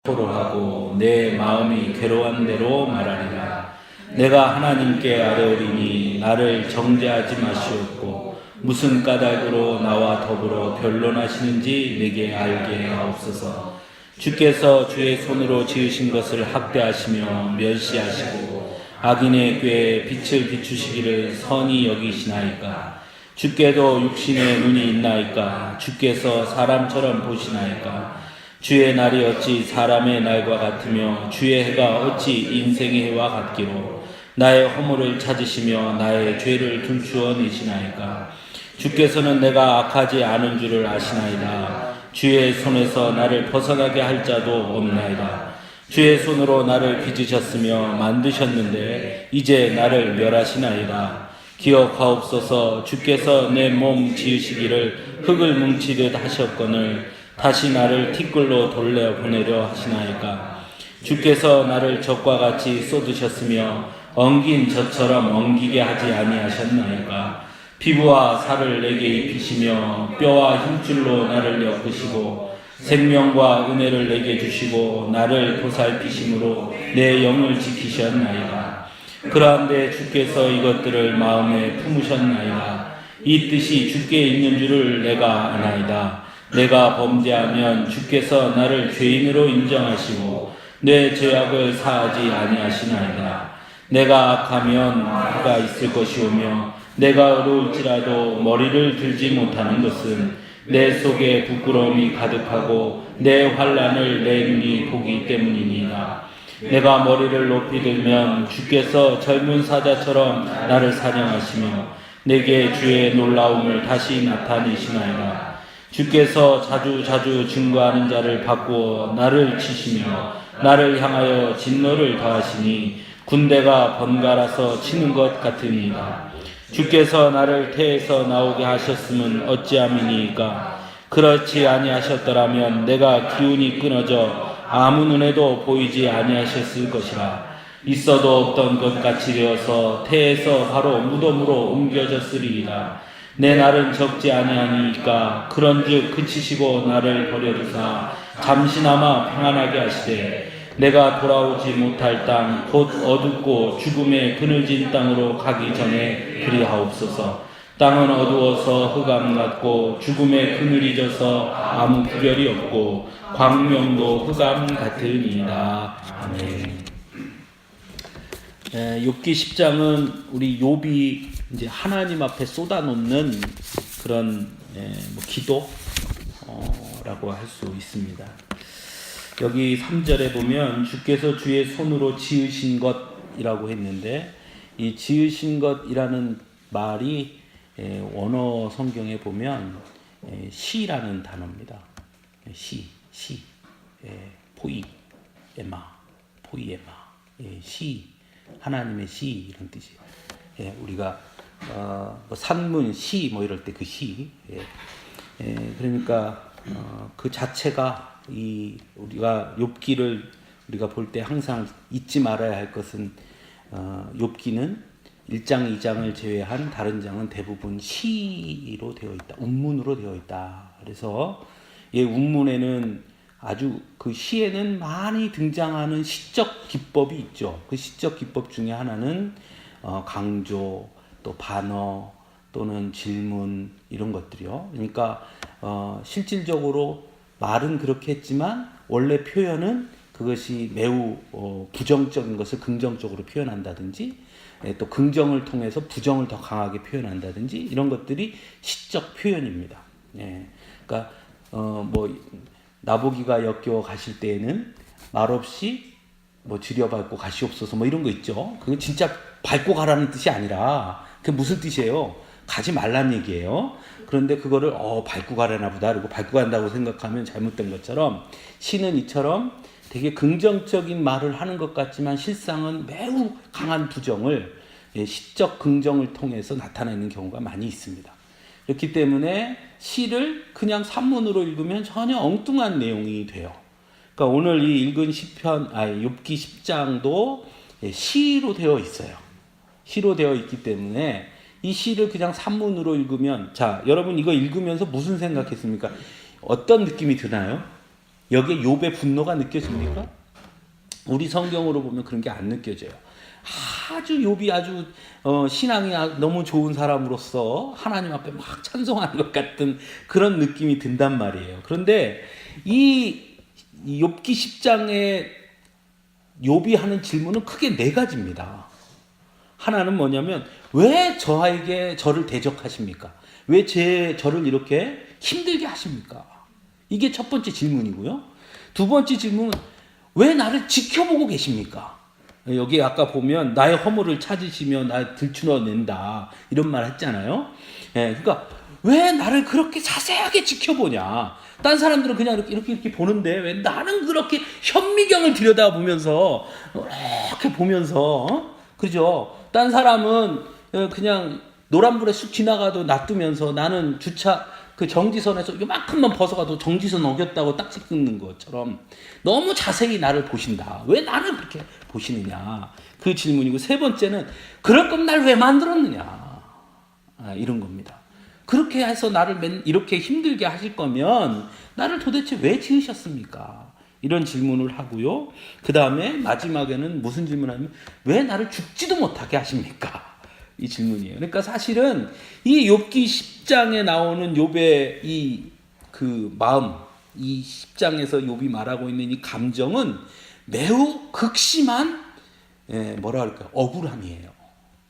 토로하고 내 마음이 괴로운 대로 말하리라. 내가 하나님께 아뢰오리니 나를 정죄하지 마시옵고 무슨 까닭으로 나와 더불어 변론하시는지 내게 알게 하옵소서. 주께서 주의 손으로 지으신 것을 학대하시며 멸시하시고 악인의 꾀에 빛을 비추시기를 선히 여기시나이까. 주께도 육신의 눈이 있나이까. 주께서 사람처럼 보시나이까. 주의 날이 어찌 사람의 날과 같으며 주의 해가 어찌 인생의 해와 같기로. 나의 허물을 찾으시며 나의 죄를 tum추어 내시나이까. 주께서는 내가 악하지 않은 줄을 아시나이다. 주의 손에서 나를 벗어나게 할 자도 없나이다. 주의 손으로 나를 빚으셨으며 만드셨는데 이제 나를 멸하시나이다. 기억하옵소서. 주께서 내 몸 지으시기를 흙을 뭉치듯 하셨거늘 다시 나를 티끌로 돌려보내려 하시나이까. 주께서 나를 젖과 같이 쏟으셨으며 엉긴 젖처럼 엉기게 하지 아니하셨나이까. 피부와 살을 내게 입히시며 뼈와 힘줄로 나를 엮으시고 생명과 은혜를 내게 주시고 나를 보살피심으로 내 영을 지키셨나이다. 그러한데 주께서 이것들을 마음에 품으셨나이다. 이 뜻이 주께 있는 줄을 내가 아나이다. 내가 범죄하면 주께서 나를 죄인으로 인정하시고 내 죄악을 사하지 아니하시나이다. 내가 악하면 그가 있을 것이오며 내가 어려울지라도 머리를 들지 못하는 것은 내 속에 부끄러움이 가득하고 내 환난을 내 눈이 보기 때문이니이다. 내가 머리를 높이 들면 주께서 젊은 사자처럼 나를 사냥하시며 내게 주의 놀라움을 다시 나타내시나이다. 주께서 자주 증거하는 자를 바꾸어 나를 치시며 나를 향하여 진노를 더하시니 군대가 번갈아서 치는 것 같으니이다. 주께서 나를 태에서 나오게 하셨음은 어찌함이니이까. 그렇지 아니하셨더라면 내가 기운이 끊어져 아무 눈에도 보이지 아니하셨을 것이라. 있어도 없던 것 같이 되어서 태에서 바로 무덤으로 옮겨졌으리이다. 내 날은 적지 아니하니까. 그런즉 그치시고 나를 버려두사 잠시나마 평안하게 하시되 내가 돌아오지 못할 땅 곧 어둡고 죽음의 그늘진 땅으로 가기 전에 그리하옵소서. 땅은 어두워서 흑암 같고 죽음의 그늘이 져서 아무 구별이 없고 광명도 흑암 같으니이다. 아멘. 욥기 10장은 우리 욥이 이제 하나님 앞에 쏟아놓는 그런 기도라고 할 수 있습니다. 여기 3절에 보면 주께서 주의 손으로 지으신 것이라고 했는데 이 지으신 것이라는 말이 원어 성경에 보면 시라는 단어입니다. 시, 포이에마, 시, 하나님의 시 이런 뜻이에요. 우리가 산문, 시 이럴 때 그 시. 그러니까 그 자체가 우리가 욥기를 우리가 볼 때 항상 잊지 말아야 할 것은 욥기는 1장, 2장을 제외한 다른 장은 대부분 시로 되어 있다. 운문으로 되어 있다. 그래서 이 운문에는 아주 그 시에는 많이 등장하는 시적 기법이 있죠. 그 시적 기법 중에 하나는 강조, 또 반어, 또는 질문 이런 것들이요. 그러니까 실질적으로 말은 그렇게 했지만 원래 표현은 그것이 매우 부정적인 것을 긍정적으로 표현한다든지 또 긍정을 통해서 부정을 더 강하게 표현한다든지 이런 것들이 시적 표현입니다. 그러니까 나보기가 역겨워 가실 때에는 말없이 지려밟고 가시옵소서 이런 거 있죠. 그게 진짜 밟고 가라는 뜻이 아니라 그게 무슨 뜻이에요? 가지 말란 얘기예요. 그런데 그거를 밟고 가려나 보다 그리고 밟고 간다고 생각하면 잘못된 것처럼 시는 이처럼 되게 긍정적인 말을 하는 것 같지만 실상은 매우 강한 부정을 시적 긍정을 통해서 나타내는 경우가 많이 있습니다. 그렇기 때문에 시를 그냥 산문으로 읽으면 전혀 엉뚱한 내용이 돼요. 그러니까 오늘 이 읽은 욥기 10장도 시로 되어 있어요. 시로 되어 있기 때문에 이 시를 그냥 산문으로 읽으면, 자, 여러분 이거 읽으면서 무슨 생각했습니까? 어떤 느낌이 드나요? 여기에 욥의 분노가 느껴집니까? 우리 성경으로 보면 그런 게 안 느껴져요. 아주 욥이 아주 신앙이 너무 좋은 사람으로서 하나님 앞에 막 찬송하는 것 같은 그런 느낌이 든단 말이에요. 그런데 이 욥기 10장에 욥이 하는 질문은 크게 네 가지입니다. 하나는 뭐냐면 왜 저를 대적하십니까? 왜 저를 이렇게 힘들게 하십니까? 이게 첫 번째 질문이고요. 두 번째 질문은 왜 나를 지켜보고 계십니까? 여기 아까 보면 나의 허물을 찾으시며 나 들추어낸다 이런 말 했잖아요. 그러니까 왜 나를 그렇게 자세하게 지켜보냐? 딴 사람들은 그냥 이렇게 보는데 왜 나는 그렇게 현미경을 들여다보면서 이렇게 보면서 그죠? 딴 사람은 그냥 노란불에 쑥 지나가도 놔두면서 나는 그 정지선에서 요만큼만 벗어가도 정지선 어겼다고 딱지 끊는 것처럼 너무 자세히 나를 보신다. 왜 나를 그렇게 보시느냐? 그 질문이고, 세 번째는 그럴 거면 날 왜 만들었느냐? 이런 겁니다. 그렇게 해서 나를 이렇게 힘들게 하실 거면 나를 도대체 왜 지으셨습니까? 이런 질문을 하고요. 그 다음에 마지막에는 무슨 질문을 하냐면 왜 나를 죽지도 못하게 하십니까? 이 질문이에요. 그러니까 사실은 이 욥기 10장에 나오는 욥의 그 마음, 이 10장에서 욥이 말하고 있는 이 감정은 매우 극심한 뭐라 그럴까요? 억울함이에요.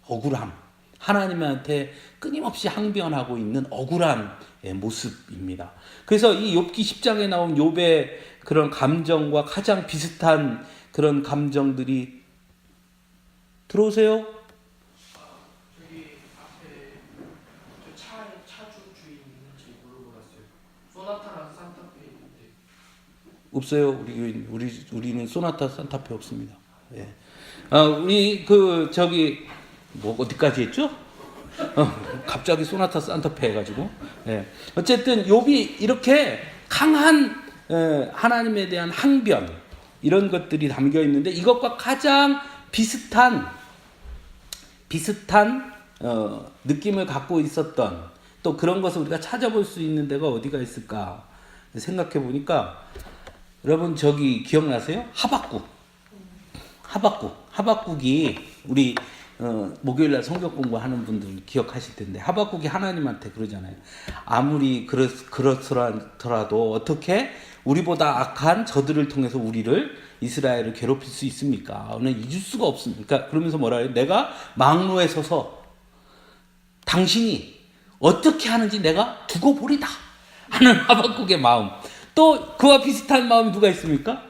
억울함. 하나님한테 끊임없이 항변하고 있는 억울한 모습입니다. 그래서 이 욥기 10장에 나온 욥의 그런 감정과 가장 비슷한 그런 감정들이 들어오세요? 없어요. 우리는 소나타 산타페 없습니다. 예. 우리 어디까지 했죠? 갑자기 소나타 산타페 해가지고. 예. 어쨌든 욥이 이렇게 강한 하나님에 대한 항변 이런 것들이 담겨 있는데 이것과 가장 비슷한 느낌을 갖고 있었던 또 그런 것을 우리가 찾아볼 수 있는 데가 어디가 있을까 생각해 보니까 여러분 저기 기억나세요? 하박국이 우리 목요일날 성경 공부하는 분들 기억하실 텐데 하박국이 하나님한테 그러잖아요. 아무리 그렇더라도 어떻게 우리보다 악한 저들을 통해서 이스라엘을 괴롭힐 수 있습니까? 오늘 잊을 수가 없습니까? 그러면서 뭐라 해요? 내가 망로에 서서 당신이 어떻게 하는지 내가 두고 보리다 하는 하박국의 마음. 또 그와 비슷한 마음이 누가 있습니까?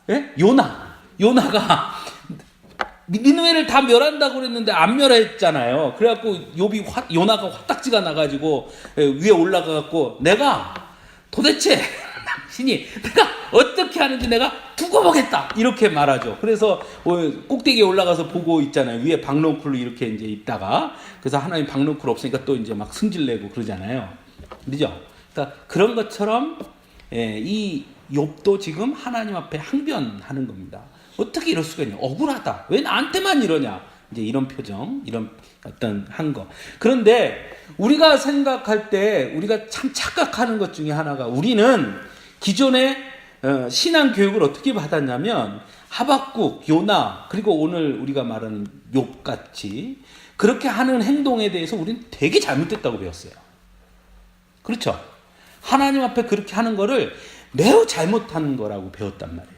예? 요나가 니느웨를 다 멸한다고 그랬는데 안 멸했잖아요. 그래갖고 요나가 화딱지가 나가지고 위에 올라가갖고 내가 도대체 당신이 내가 어떻게 하는지 내가 두고 보겠다 이렇게 말하죠. 그래서 꼭대기에 올라가서 보고 있잖아요. 위에 박농쿨로 이렇게 이제 있다가 그래서 하나님 박농쿨 없으니까 또 이제 막 승질내고 그러잖아요. 그죠? 그러니까 그런 것처럼 이 욥도 지금 하나님 앞에 항변하는 겁니다. 어떻게 이럴 수가 있냐? 억울하다. 왜 나한테만 이러냐? 이제 이런 표정, 이런 어떤 한 거. 그런데 우리가 생각할 때 우리가 참 착각하는 것 중에 하나가 우리는 기존의 신앙 교육을 어떻게 받았냐면 하박국, 요나 그리고 오늘 우리가 말하는 욥같이 그렇게 하는 행동에 대해서 우리는 되게 잘못됐다고 배웠어요. 그렇죠? 하나님 앞에 그렇게 하는 거를 매우 잘못한 거라고 배웠단 말이에요.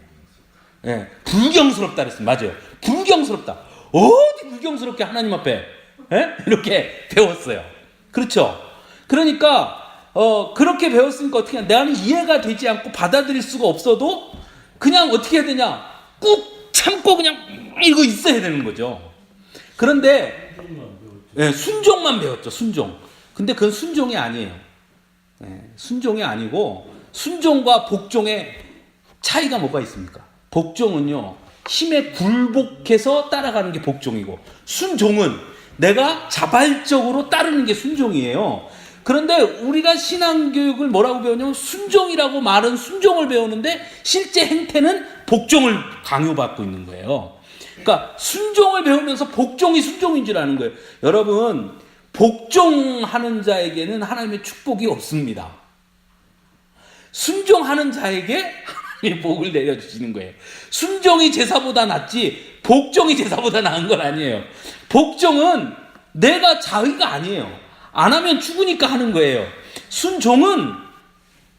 예, 불경스럽다 그랬어요. 맞아요. 불경스럽다. 어디 불경스럽게 하나님 앞에 이렇게 배웠어요. 그렇죠? 그러니까 그렇게 배웠으니까 어떻게 하냐. 나는 이해가 되지 않고 받아들일 수가 없어도 그냥 어떻게 해야 되냐. 꾹 참고 그냥 이러고 있어야 되는 거죠. 그런데 순종만 배웠죠. 순종. 근데 그건 순종이 아니에요. 순종이 아니고 순종과 복종의 차이가 뭐가 있습니까? 복종은요, 힘에 굴복해서 따라가는 게 복종이고 순종은 내가 자발적으로 따르는 게 순종이에요. 그런데 우리가 신앙교육을 뭐라고 배우냐면 순종이라고 말은 순종을 배우는데 실제 행태는 복종을 강요받고 있는 거예요. 그러니까 순종을 배우면서 복종이 순종인 줄 아는 거예요. 여러분, 복종하는 자에게는 하나님의 축복이 없습니다. 순종하는 자에게 복을 내려주시는 거예요. 순종이 제사보다 낫지 복종이 제사보다 나은 건 아니에요. 복종은 내가 자의가 아니에요. 안 하면 죽으니까 하는 거예요. 순종은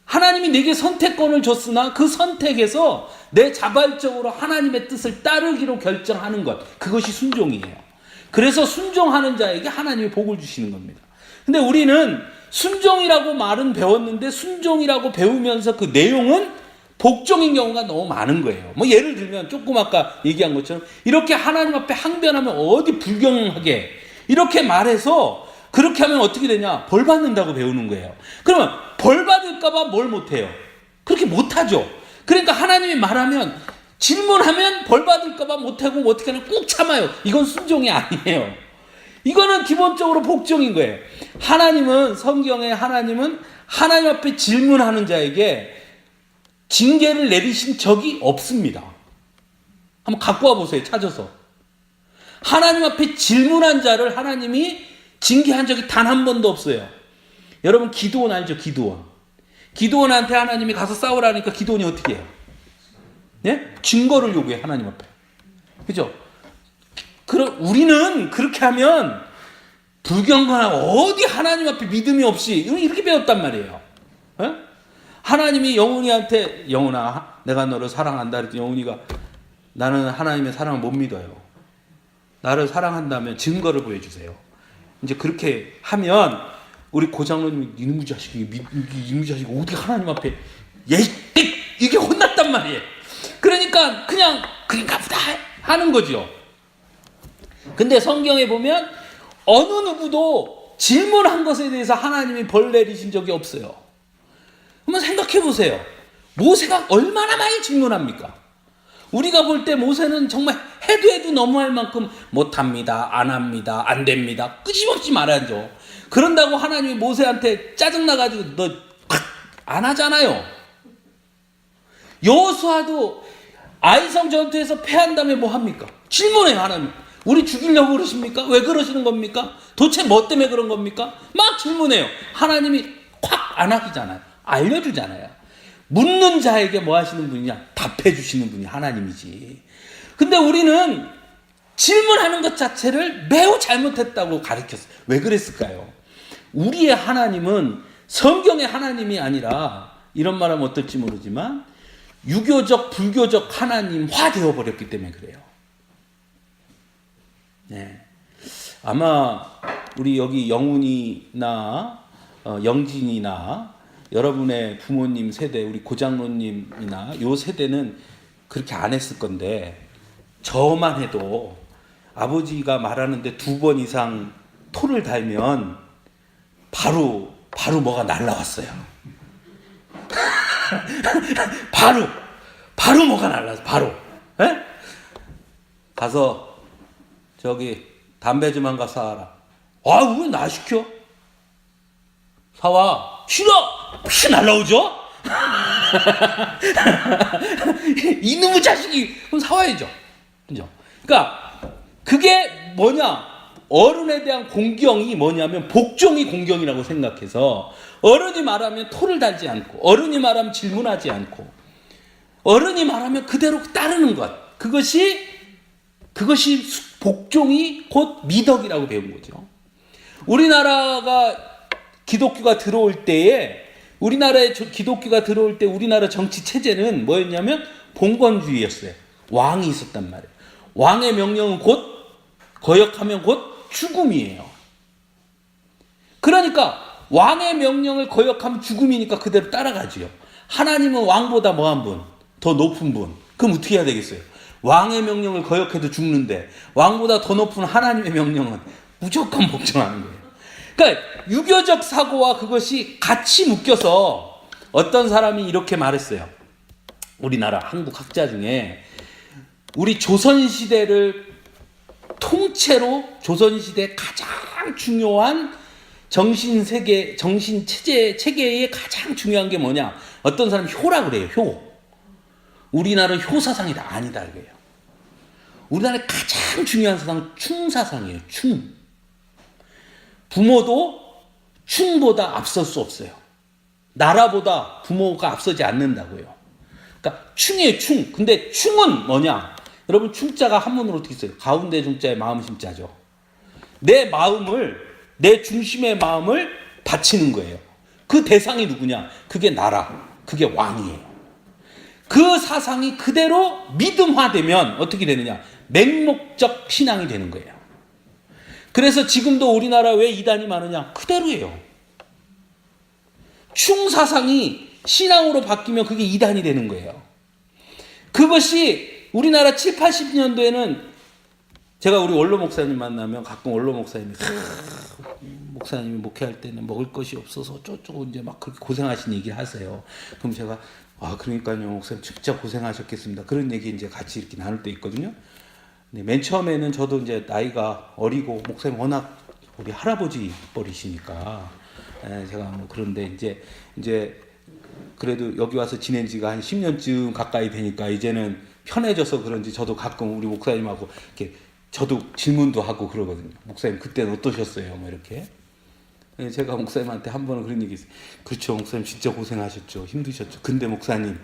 하나님이 내게 선택권을 줬으나 그 선택에서 내 자발적으로 하나님의 뜻을 따르기로 결정하는 것, 그것이 순종이에요. 그래서 순종하는 자에게 하나님이 복을 주시는 겁니다. 근데 우리는 순종이라고 말은 배웠는데 순종이라고 배우면서 그 내용은 복종인 경우가 너무 많은 거예요. 뭐 예를 들면 조금 아까 얘기한 것처럼 이렇게 하나님 앞에 항변하면 어디 불경하게 이렇게 말해서 그렇게 하면 어떻게 되냐? 벌 받는다고 배우는 거예요. 그러면 벌 받을까 봐 뭘 못해요? 그렇게 못하죠. 그러니까 하나님이 말하면 질문하면 벌 받을까 봐 못하고 어떻게 하면 꾹 참아요. 이건 순종이 아니에요. 이거는 기본적으로 복종인 거예요. 하나님은 성경에 하나님은 하나님 앞에 질문하는 자에게 징계를 내리신 적이 없습니다. 한번 갖고 와보세요. 찾아서. 하나님 앞에 질문한 자를 하나님이 징계한 적이 단 한 번도 없어요. 여러분 기드온 알죠? 기드온. 기드온한테 하나님이 가서 싸우라니까 기드온이 어떻게 해요? 예? 증거를 요구해 하나님 앞에. 그죠? 그럼 우리는 그렇게 하면 불경건하고 어디 하나님 앞에 믿음이 없이 이렇게 배웠단 말이에요. 예? 하나님이 영훈이한테 영훈아 내가 너를 사랑한다 그랬더니 영훈이가 나는 하나님의 사랑을 못 믿어요. 나를 사랑한다면 증거를 보여주세요. 이제 그렇게 하면 우리 고장로님이 이놈의 자식이 어디 하나님 앞에 이게 혼났단 말이에요. 그러니까 그런가 보다 하는 거죠. 근데 성경에 보면 어느 누구도 질문한 것에 대해서 하나님이 벌 내리신 적이 없어요. 한번 생각해 보세요. 모세가 얼마나 많이 질문합니까? 우리가 볼 때 모세는 정말 해도 너무할 만큼 못합니다, 안 합니다, 안 됩니다. 끊임없이 말하죠. 그런다고 하나님이 모세한테 짜증나가지고 너 안 하잖아요. 여호수아도 아이성 전투에서 패한 다음에 뭐 합니까? 질문해요. 하나님. 우리 죽이려고 그러십니까? 왜 그러시는 겁니까? 도대체 뭐 때문에 그런 겁니까? 막 질문해요. 하나님이 콱 안 하시잖아요. 알려주잖아요. 묻는 자에게 뭐 하시는 분이냐? 답해 주시는 분이 하나님이지. 근데 우리는 질문하는 것 자체를 매우 잘못했다고 가르쳤어요. 왜 그랬을까요? 우리의 하나님은 성경의 하나님이 아니라 이런 말하면 어떨지 모르지만 유교적 불교적 하나님화 되어버렸기 때문에 그래요. 네. 아마 우리 여기 영훈이나 영진이나 여러분의 부모님 세대, 우리 고장로님이나 요 세대는 그렇게 안 했을 건데 저만 해도 아버지가 말하는데 2번 이상 토를 달면 바로 뭐가 날라왔어요. 바로 뭐가 날라왔어요. 바로. 에? 가서 저기 담배 좀 한 가 사와라. 아, 왜 나 시켜? 사와. 싫어! 혹시 날라오죠? 이놈의 자식이 그럼 사와야죠. 그죠? 그러니까 그게 뭐냐? 어른에 대한 공경이 뭐냐면 복종이 공경이라고 생각해서 어른이 말하면 토를 달지 않고 어른이 말하면 질문하지 않고 어른이 말하면 그대로 따르는 것. 그것이 복종이 곧 미덕이라고 배운 거죠. 우리나라가 기독교가 들어올 때에 우리나라에 기독교가 들어올 때 우리나라 정치 체제는 뭐였냐면 봉건주의였어요. 왕이 있었단 말이에요. 왕의 명령은 곧 거역하면 곧 죽음이에요. 그러니까 왕의 명령을 거역하면 죽음이니까 그대로 따라가지요. 하나님은 왕보다 뭐한 분? 더 높은 분. 그럼 어떻게 해야 되겠어요? 왕의 명령을 거역해도 죽는데 왕보다 더 높은 하나님의 명령은 무조건 복종하는 거예요. 그러니까 유교적 사고와 그것이 같이 묶여서 어떤 사람이 이렇게 말했어요. 우리나라 한국 학자 중에 우리 조선시대를 통째로 조선시대 가장 중요한 체계의 가장 중요한 게 뭐냐? 어떤 사람이 효라고 그래요. 효. 우리나라는 효사상이다. 아니다. 이거예요. 우리나라의 가장 중요한 사상은 충사상이에요. 충. 부모도 충보다 앞설 수 없어요. 나라보다 부모가 앞서지 않는다고요. 그러니까 그러니까 충이에요, 충. 근데 충은 뭐냐? 여러분, 충자가 한문으로 어떻게 써요? 가운데 중자에 마음 심자죠. 내 마음을, 내 중심의 마음을 바치는 거예요. 그 대상이 누구냐? 그게 나라, 그게 왕이에요. 그 사상이 그대로 믿음화되면 어떻게 되느냐? 맹목적 신앙이 되는 거예요. 그래서 지금도 우리나라 왜 이단이 많으냐? 그대로예요. 충사상이 신앙으로 바뀌면 그게 이단이 되는 거예요. 그것이 우리나라 7, 80년도에는 제가 우리 원로 목사님 만나면 가끔 원로 목사님이 목사님이 목회할 때는 먹을 것이 없어서 어쩌고 이제 막 그렇게 고생하신 얘기를 하세요. 그럼 제가 그러니까요 목사님 진짜 고생하셨겠습니다. 그런 얘기 이제 같이 이렇게 나눌 때 있거든요. 근데 맨 처음에는 저도 이제 나이가 어리고 목사님 워낙 우리 할아버지 뻘이시니까 제가 뭐 그런데 이제 그래도 여기 와서 지낸 지가 한 10년쯤 가까이 되니까 이제는 편해져서 그런지 저도 가끔 우리 목사님하고 이렇게 저도 질문도 하고 그러거든요. 목사님 그때는 어떠셨어요? 뭐 이렇게. 제가 목사님한테 한 번은 그런 얘기 했어요. 그렇죠. 목사님 진짜 고생하셨죠. 힘드셨죠. 근데 목사님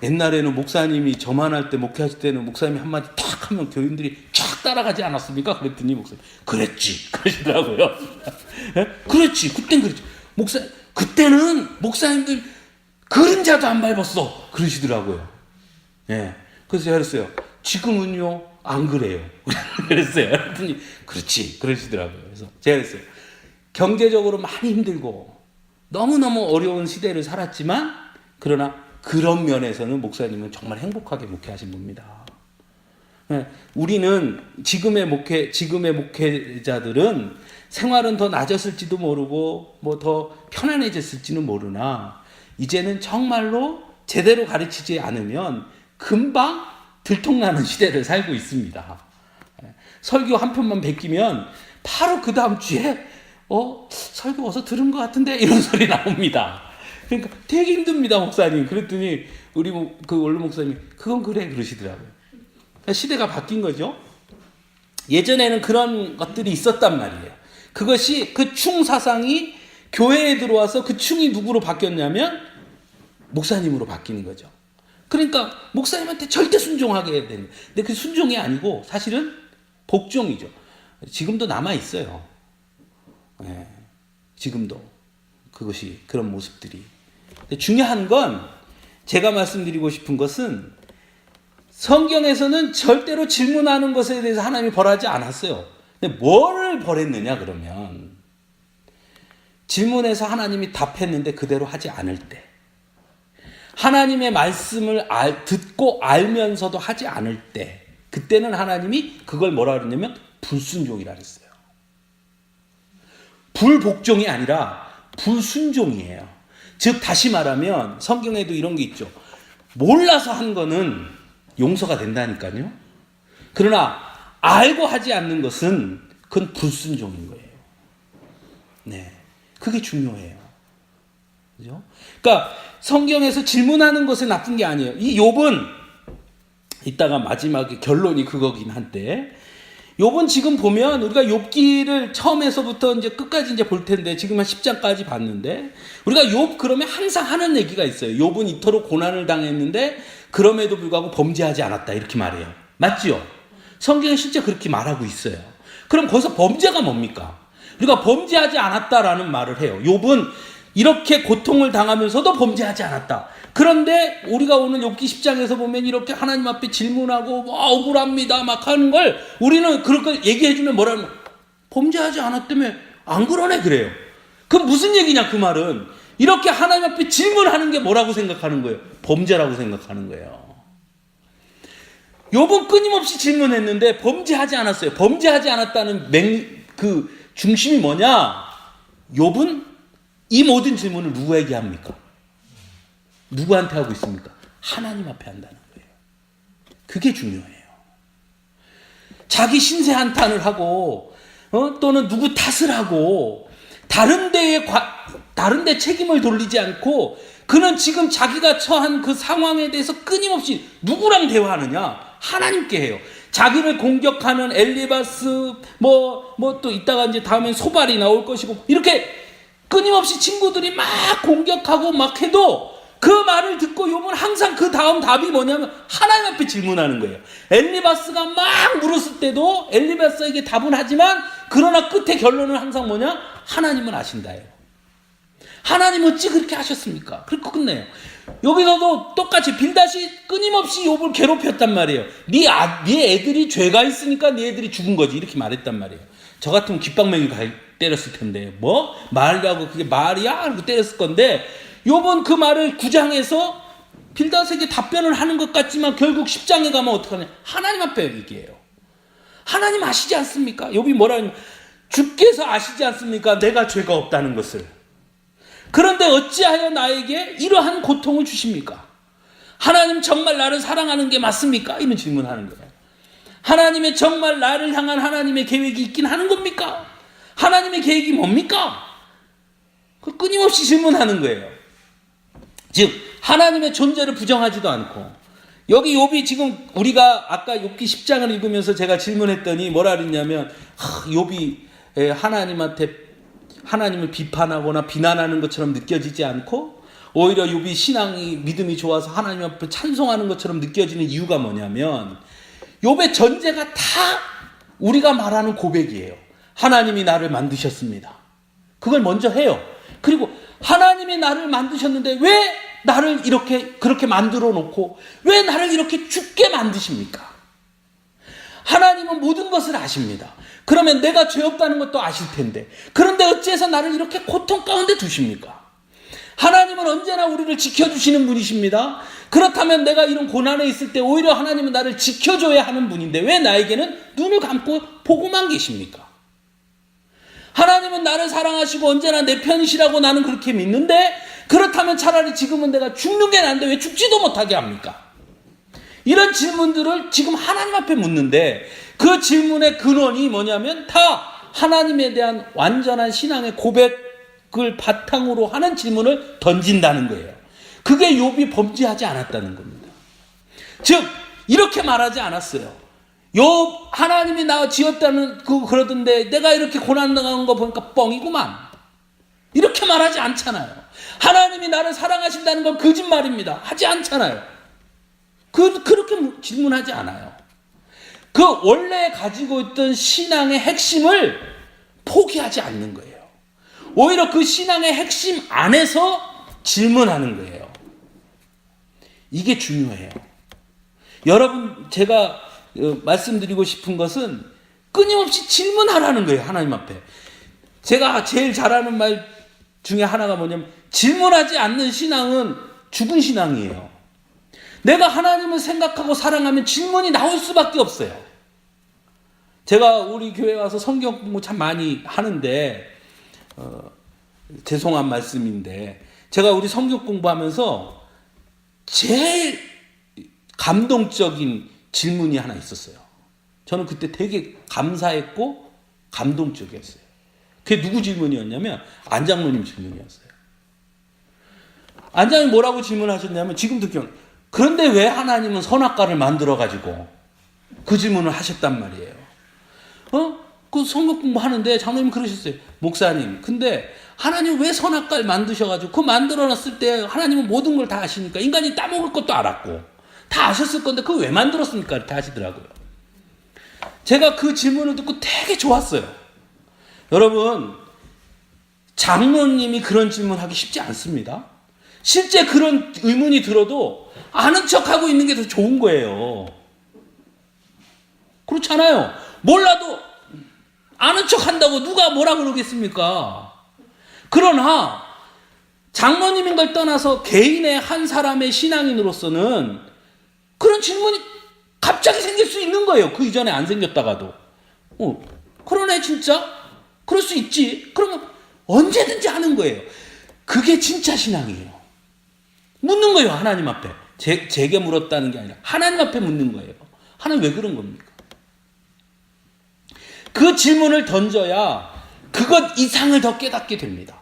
옛날에는 목사님이 저만 할 때 목회하실 때는 목사님이 한마디 탁 하면 교인들이 쫙 따라가지 않았습니까? 그랬더니 목사님 그랬지 그러시더라고요. 그랬지 그땐 그랬지. 그때는 목사님들 그림자도 안 밟았어 그러시더라고요. 그래서 제가 그랬어요. 지금은요 안 그래요. 그랬어요. 그랬더니 그렇지 그러시더라고요. 그래서 제가 그랬어요. 경제적으로 많이 힘들고 너무너무 어려운 시대를 살았지만 그러나 그런 면에서는 목사님은 정말 행복하게 목회하신 분입니다. 우리는 지금의 목회자들은 생활은 더 나아졌을지도 모르고 뭐 더 편안해졌을지는 모르나 이제는 정말로 제대로 가르치지 않으면 금방 들통나는 시대를 살고 있습니다. 설교 한 편만 베끼면 바로 그 다음 주에 설교 어서 들은 것 같은데 이런 소리 나옵니다. 그러니까 되게 힘듭니다, 목사님. 그랬더니 우리 그 원로 목사님이 그건 그래 그러시더라고요. 그러니까 시대가 바뀐 거죠. 예전에는 그런 것들이 있었단 말이에요. 그것이 그 충 사상이 교회에 들어와서 그 충이 누구로 바뀌었냐면 목사님으로 바뀌는 거죠. 그러니까 목사님한테 절대 순종하게 해야 되는. 근데 그 순종이 아니고 사실은 복종이죠. 지금도 남아 있어요. 지금도 그것이 그런 모습들이. 근데 중요한 건 제가 말씀드리고 싶은 것은 성경에서는 절대로 질문하는 것에 대해서 하나님이 벌하지 않았어요. 근데 뭐를 벌했느냐 그러면 질문해서 하나님이 답했는데 그대로 하지 않을 때 하나님의 말씀을 듣고 알면서도 하지 않을 때 그때는 하나님이 그걸 뭐라 그러냐면 불순종이라 그랬어요. 불복종이 아니라 불순종이에요. 즉 다시 말하면 성경에도 이런 게 있죠. 몰라서 한 거는 용서가 된다니까요. 그러나 알고 하지 않는 것은 그건 불순종인 거예요. 그게 중요해요. 그죠? 그러니까 성경에서 질문하는 것은 나쁜 게 아니에요. 이 욥은 이따가 마지막에 결론이 그거긴 한데 욥은 지금 보면 우리가 욥기를 처음에서부터 이제 끝까지 이제 볼 텐데 지금 한 10장까지 봤는데 우리가 욥 그러면 항상 하는 얘기가 있어요. 욥은 이토록 고난을 당했는데 그럼에도 불구하고 범죄하지 않았다 이렇게 말해요. 맞죠? 성경에 실제 그렇게 말하고 있어요. 그럼 거기서 범죄가 뭡니까? 우리가 범죄하지 않았다라는 말을 해요. 욥은 이렇게 고통을 당하면서도 범죄하지 않았다. 그런데 우리가 오늘 욥기 10장에서 보면 이렇게 하나님 앞에 질문하고 억울합니다 막 하는 걸 우리는 그렇게 얘기해주면 뭐라면 범죄하지 않았다며 안 그러네 그래요. 그럼 무슨 얘기냐 그 말은 이렇게 하나님 앞에 질문하는 게 뭐라고 생각하는 거예요? 범죄라고 생각하는 거예요. 욥은 끊임없이 질문했는데 범죄하지 않았어요. 범죄하지 않았다는 그 중심이 뭐냐? 욥은 이 모든 질문을 누구에게 합니까? 누구한테 하고 있습니까? 하나님 앞에 한다는 거예요. 그게 중요해요. 자기 신세 한탄을 하고 또는 누구 탓을 하고 다른 데 책임을 돌리지 않고 그는 지금 자기가 처한 그 상황에 대해서 끊임없이 누구랑 대화하느냐? 하나님께 해요. 자기를 공격하는 엘리바스 또 이따가 이제 다음엔 소발이 나올 것이고 이렇게 끊임없이 친구들이 막 공격하고 막 해도 그 말을 듣고 욥은 항상 그 다음 답이 뭐냐면 하나님 앞에 질문하는 거예요. 엘리바스가 막 물었을 때도 엘리바스에게 답은 하지만 그러나 끝에 결론은 항상 뭐냐? 하나님은 아신다예요. 하나님 어찌 그렇게 하셨습니까? 그렇게 끝내요. 여기서도 똑같이 빌닷이 끊임없이 욥을 괴롭혔단 말이에요. 네 애들이 죄가 있으니까 네 애들이 죽은 거지, 이렇게 말했단 말이에요. 저 같으면 귓방맹이 때렸을 텐데 뭐? 말이라고 그게 말이야? 하고 때렸을 건데 욥은 그 말을 9장에서 빌닷에게 답변을 하는 것 같지만 결국 10장에 가면 어떡하냐? 하나님 앞에 얘기해요. 하나님 아시지 않습니까? 욥이 뭐라 하냐면 주께서 아시지 않습니까? 내가 죄가 없다는 것을. 그런데 어찌하여 나에게 이러한 고통을 주십니까? 하나님 정말 나를 사랑하는 게 맞습니까? 이런 질문하는 거예요. 하나님의 정말 나를 향한 하나님의 계획이 있긴 하는 겁니까? 하나님의 계획이 뭡니까? 그 끊임없이 질문하는 거예요. 즉 하나님의 존재를 부정하지도 않고, 여기 욥이 지금 우리가 아까 욥기 10장을 읽으면서 제가 질문했더니 뭐라 그랬냐면 욥이 하나님을 비판하거나 비난하는 것처럼 느껴지지 않고 오히려 욥이 신앙이 믿음이 좋아서 하나님 앞에 찬송하는 것처럼 느껴지는 이유가 뭐냐면 욥의 전제가 다 우리가 말하는 고백이에요. 하나님이 나를 만드셨습니다. 그걸 먼저 해요. 그리고 하나님이 나를 만드셨는데 왜 나를 그렇게 만들어 놓고 왜 나를 이렇게 죽게 만드십니까? 하나님은 모든 것을 아십니다. 그러면 내가 죄 없다는 것도 아실 텐데 그런데 어찌해서 나를 이렇게 고통 가운데 두십니까? 하나님은 언제나 우리를 지켜주시는 분이십니다. 그렇다면 내가 이런 고난에 있을 때 오히려 하나님은 나를 지켜줘야 하는 분인데 왜 나에게는 눈을 감고 보고만 계십니까? 하나님은 나를 사랑하시고 언제나 내 편이시라고 나는 그렇게 믿는데 그렇다면 차라리 지금은 내가 죽는 게 나은데 왜 죽지도 못하게 합니까? 이런 질문들을 지금 하나님 앞에 묻는데 그 질문의 근원이 뭐냐면 다 하나님에 대한 완전한 신앙의 고백을 바탕으로 하는 질문을 던진다는 거예요. 그게 욥이 범죄하지 않았다는 겁니다. 즉 이렇게 말하지 않았어요. 욥 하나님이 나 지었다는 그러던데 내가 이렇게 고난당한 거 보니까 뻥이구만. 이렇게 말하지 않잖아요. 하나님이 나를 사랑하신다는 건 거짓말입니다. 하지 않잖아요. 그렇게 질문하지 않아요. 그 원래 가지고 있던 신앙의 핵심을 포기하지 않는 거예요. 오히려 그 신앙의 핵심 안에서 질문하는 거예요. 이게 중요해요. 여러분 제가 말씀드리고 싶은 것은 끊임없이 질문하라는 거예요. 하나님 앞에. 제가 제일 잘하는 말 중에 하나가 뭐냐면 질문하지 않는 신앙은 죽은 신앙이에요. 내가 하나님을 생각하고 사랑하면 질문이 나올 수밖에 없어요. 제가 우리 교회 와서 성경 공부 참 많이 하는데 죄송한 말씀인데 제가 우리 성경 공부하면서 제일 감동적인 질문이 하나 있었어요. 저는 그때 되게 감사했고 감동적이었어요. 그게 누구 질문이었냐면 안장로님 질문이었어요. 안장이 뭐라고 질문하셨냐면 지금도 기억. 그런데 왜 하나님은 선악과를 만들어가지고 그 질문을 하셨단 말이에요. 그 성경 공부하는데 장로님 그러셨어요. 목사님, 근데 하나님 왜 선악과를 만드셔가지고 그 만들어놨을 때 하나님은 모든 걸 다 아시니까 인간이 따먹을 것도 알았고 다 아셨을 건데 그걸 왜 만들었습니까? 이렇게 하시더라고요. 제가 그 질문을 듣고 되게 좋았어요. 여러분, 장로님이 그런 질문하기 쉽지 않습니다. 실제 그런 의문이 들어도 아는 척하고 있는 게 더 좋은 거예요. 그렇잖아요. 몰라도 아는 척한다고 누가 뭐라 그러겠습니까? 그러나 장로님인 걸 떠나서 개인의 한 사람의 신앙인으로서는 그런 질문이 갑자기 생길 수 있는 거예요. 그 이전에 안 생겼다가도. 그러네 진짜? 그럴 수 있지. 그러면 언제든지 하는 거예요. 그게 진짜 신앙이에요. 묻는 거예요. 하나님 앞에. 제게 물었다는 게 아니라 하나님 앞에 묻는 거예요. 하나님 왜 그런 겁니까? 그 질문을 던져야 그것 이상을 더 깨닫게 됩니다.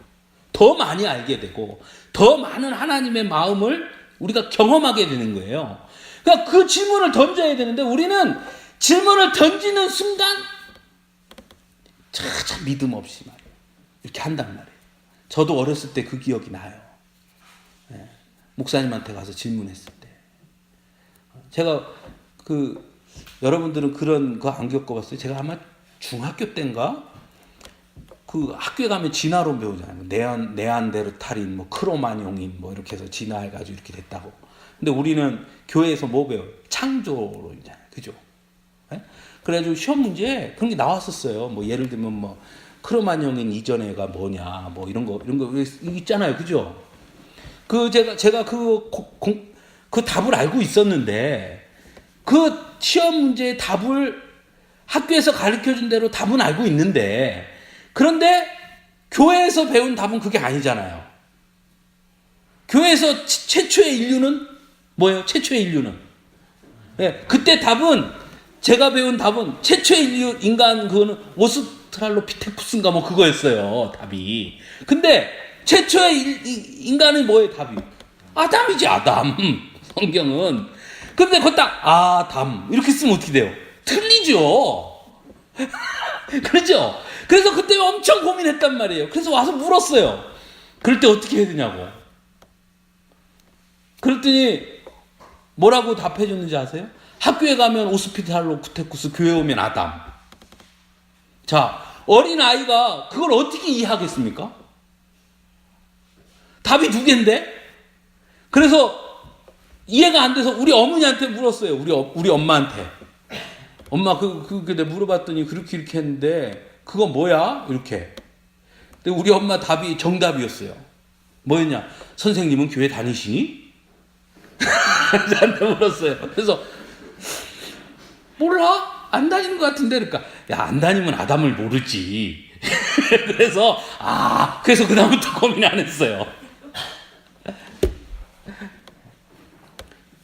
더 많이 알게 되고 더 많은 하나님의 마음을 우리가 경험하게 되는 거예요. 그러니까 그 질문을 던져야 되는데 우리는 질문을 던지는 순간 참 믿음 없이 말이에요. 이렇게 한단 말이에요. 저도 어렸을 때 그 기억이 나요. 네. 목사님한테 가서 질문했을 때. 제가 여러분들은 그런 거 안 겪어봤어요? 제가 아마 중학교 때인가? 학교에 가면 진화론 배우잖아요. 네안데르탈인, 크로마뇽인, 이렇게 해서 진화해가지고 이렇게 됐다고. 근데 우리는 교회에서 뭐 배워요? 창조론이잖아요. 그죠? 네? 그래가지고 시험 문제에 그런 게 나왔었어요. 예를 들면 크로마뇽인 이전에가 뭐냐, 이런 거 있잖아요. 그죠? 제가 그 답을 알고 있었는데, 그 시험 문제의 답을 학교에서 가르쳐 준 대로 답은 알고 있는데, 그런데 교회에서 배운 답은 그게 아니잖아요. 교회에서 최초의 인류는 뭐예요? 최초의 인류는. 네, 그때 답은, 제가 배운 답은 최초의 인간 그거는 오스트랄로피테쿠스인가 그거였어요. 답이. 근데 최초의 인간은 뭐예요? 답이. 아담이지, 아담. 성경은. 근데 그거 딱 아담 이렇게 쓰면 어떻게 돼요? 틀리죠. 그렇죠? 그래서 그때 엄청 고민했단 말이에요. 그래서 와서 물었어요. 그럴 때 어떻게 해야 되냐고. 그랬더니 뭐라고 답해 줬는지 아세요? 학교에 가면 오스피탈로쿠테쿠스, 교회 오면 아담. 자, 어린아이가 그걸 어떻게 이해하겠습니까? 답이 두 개인데? 그래서 이해가 안 돼서 우리 어머니한테 물었어요. 우리 엄마한테. 엄마, 내가 물어봤더니 그렇게 했는데, 그거 뭐야? 이렇게. 근데 우리 엄마 답이 정답이었어요. 뭐였냐? 선생님은 교회 다니시니? 저한테 물었어요. 그래서, 몰라? 안 다니는 것 같은데? 그러니까, 야, 안 다니면 아담을 모르지. 그래서 그다음부터 고민 안 했어요.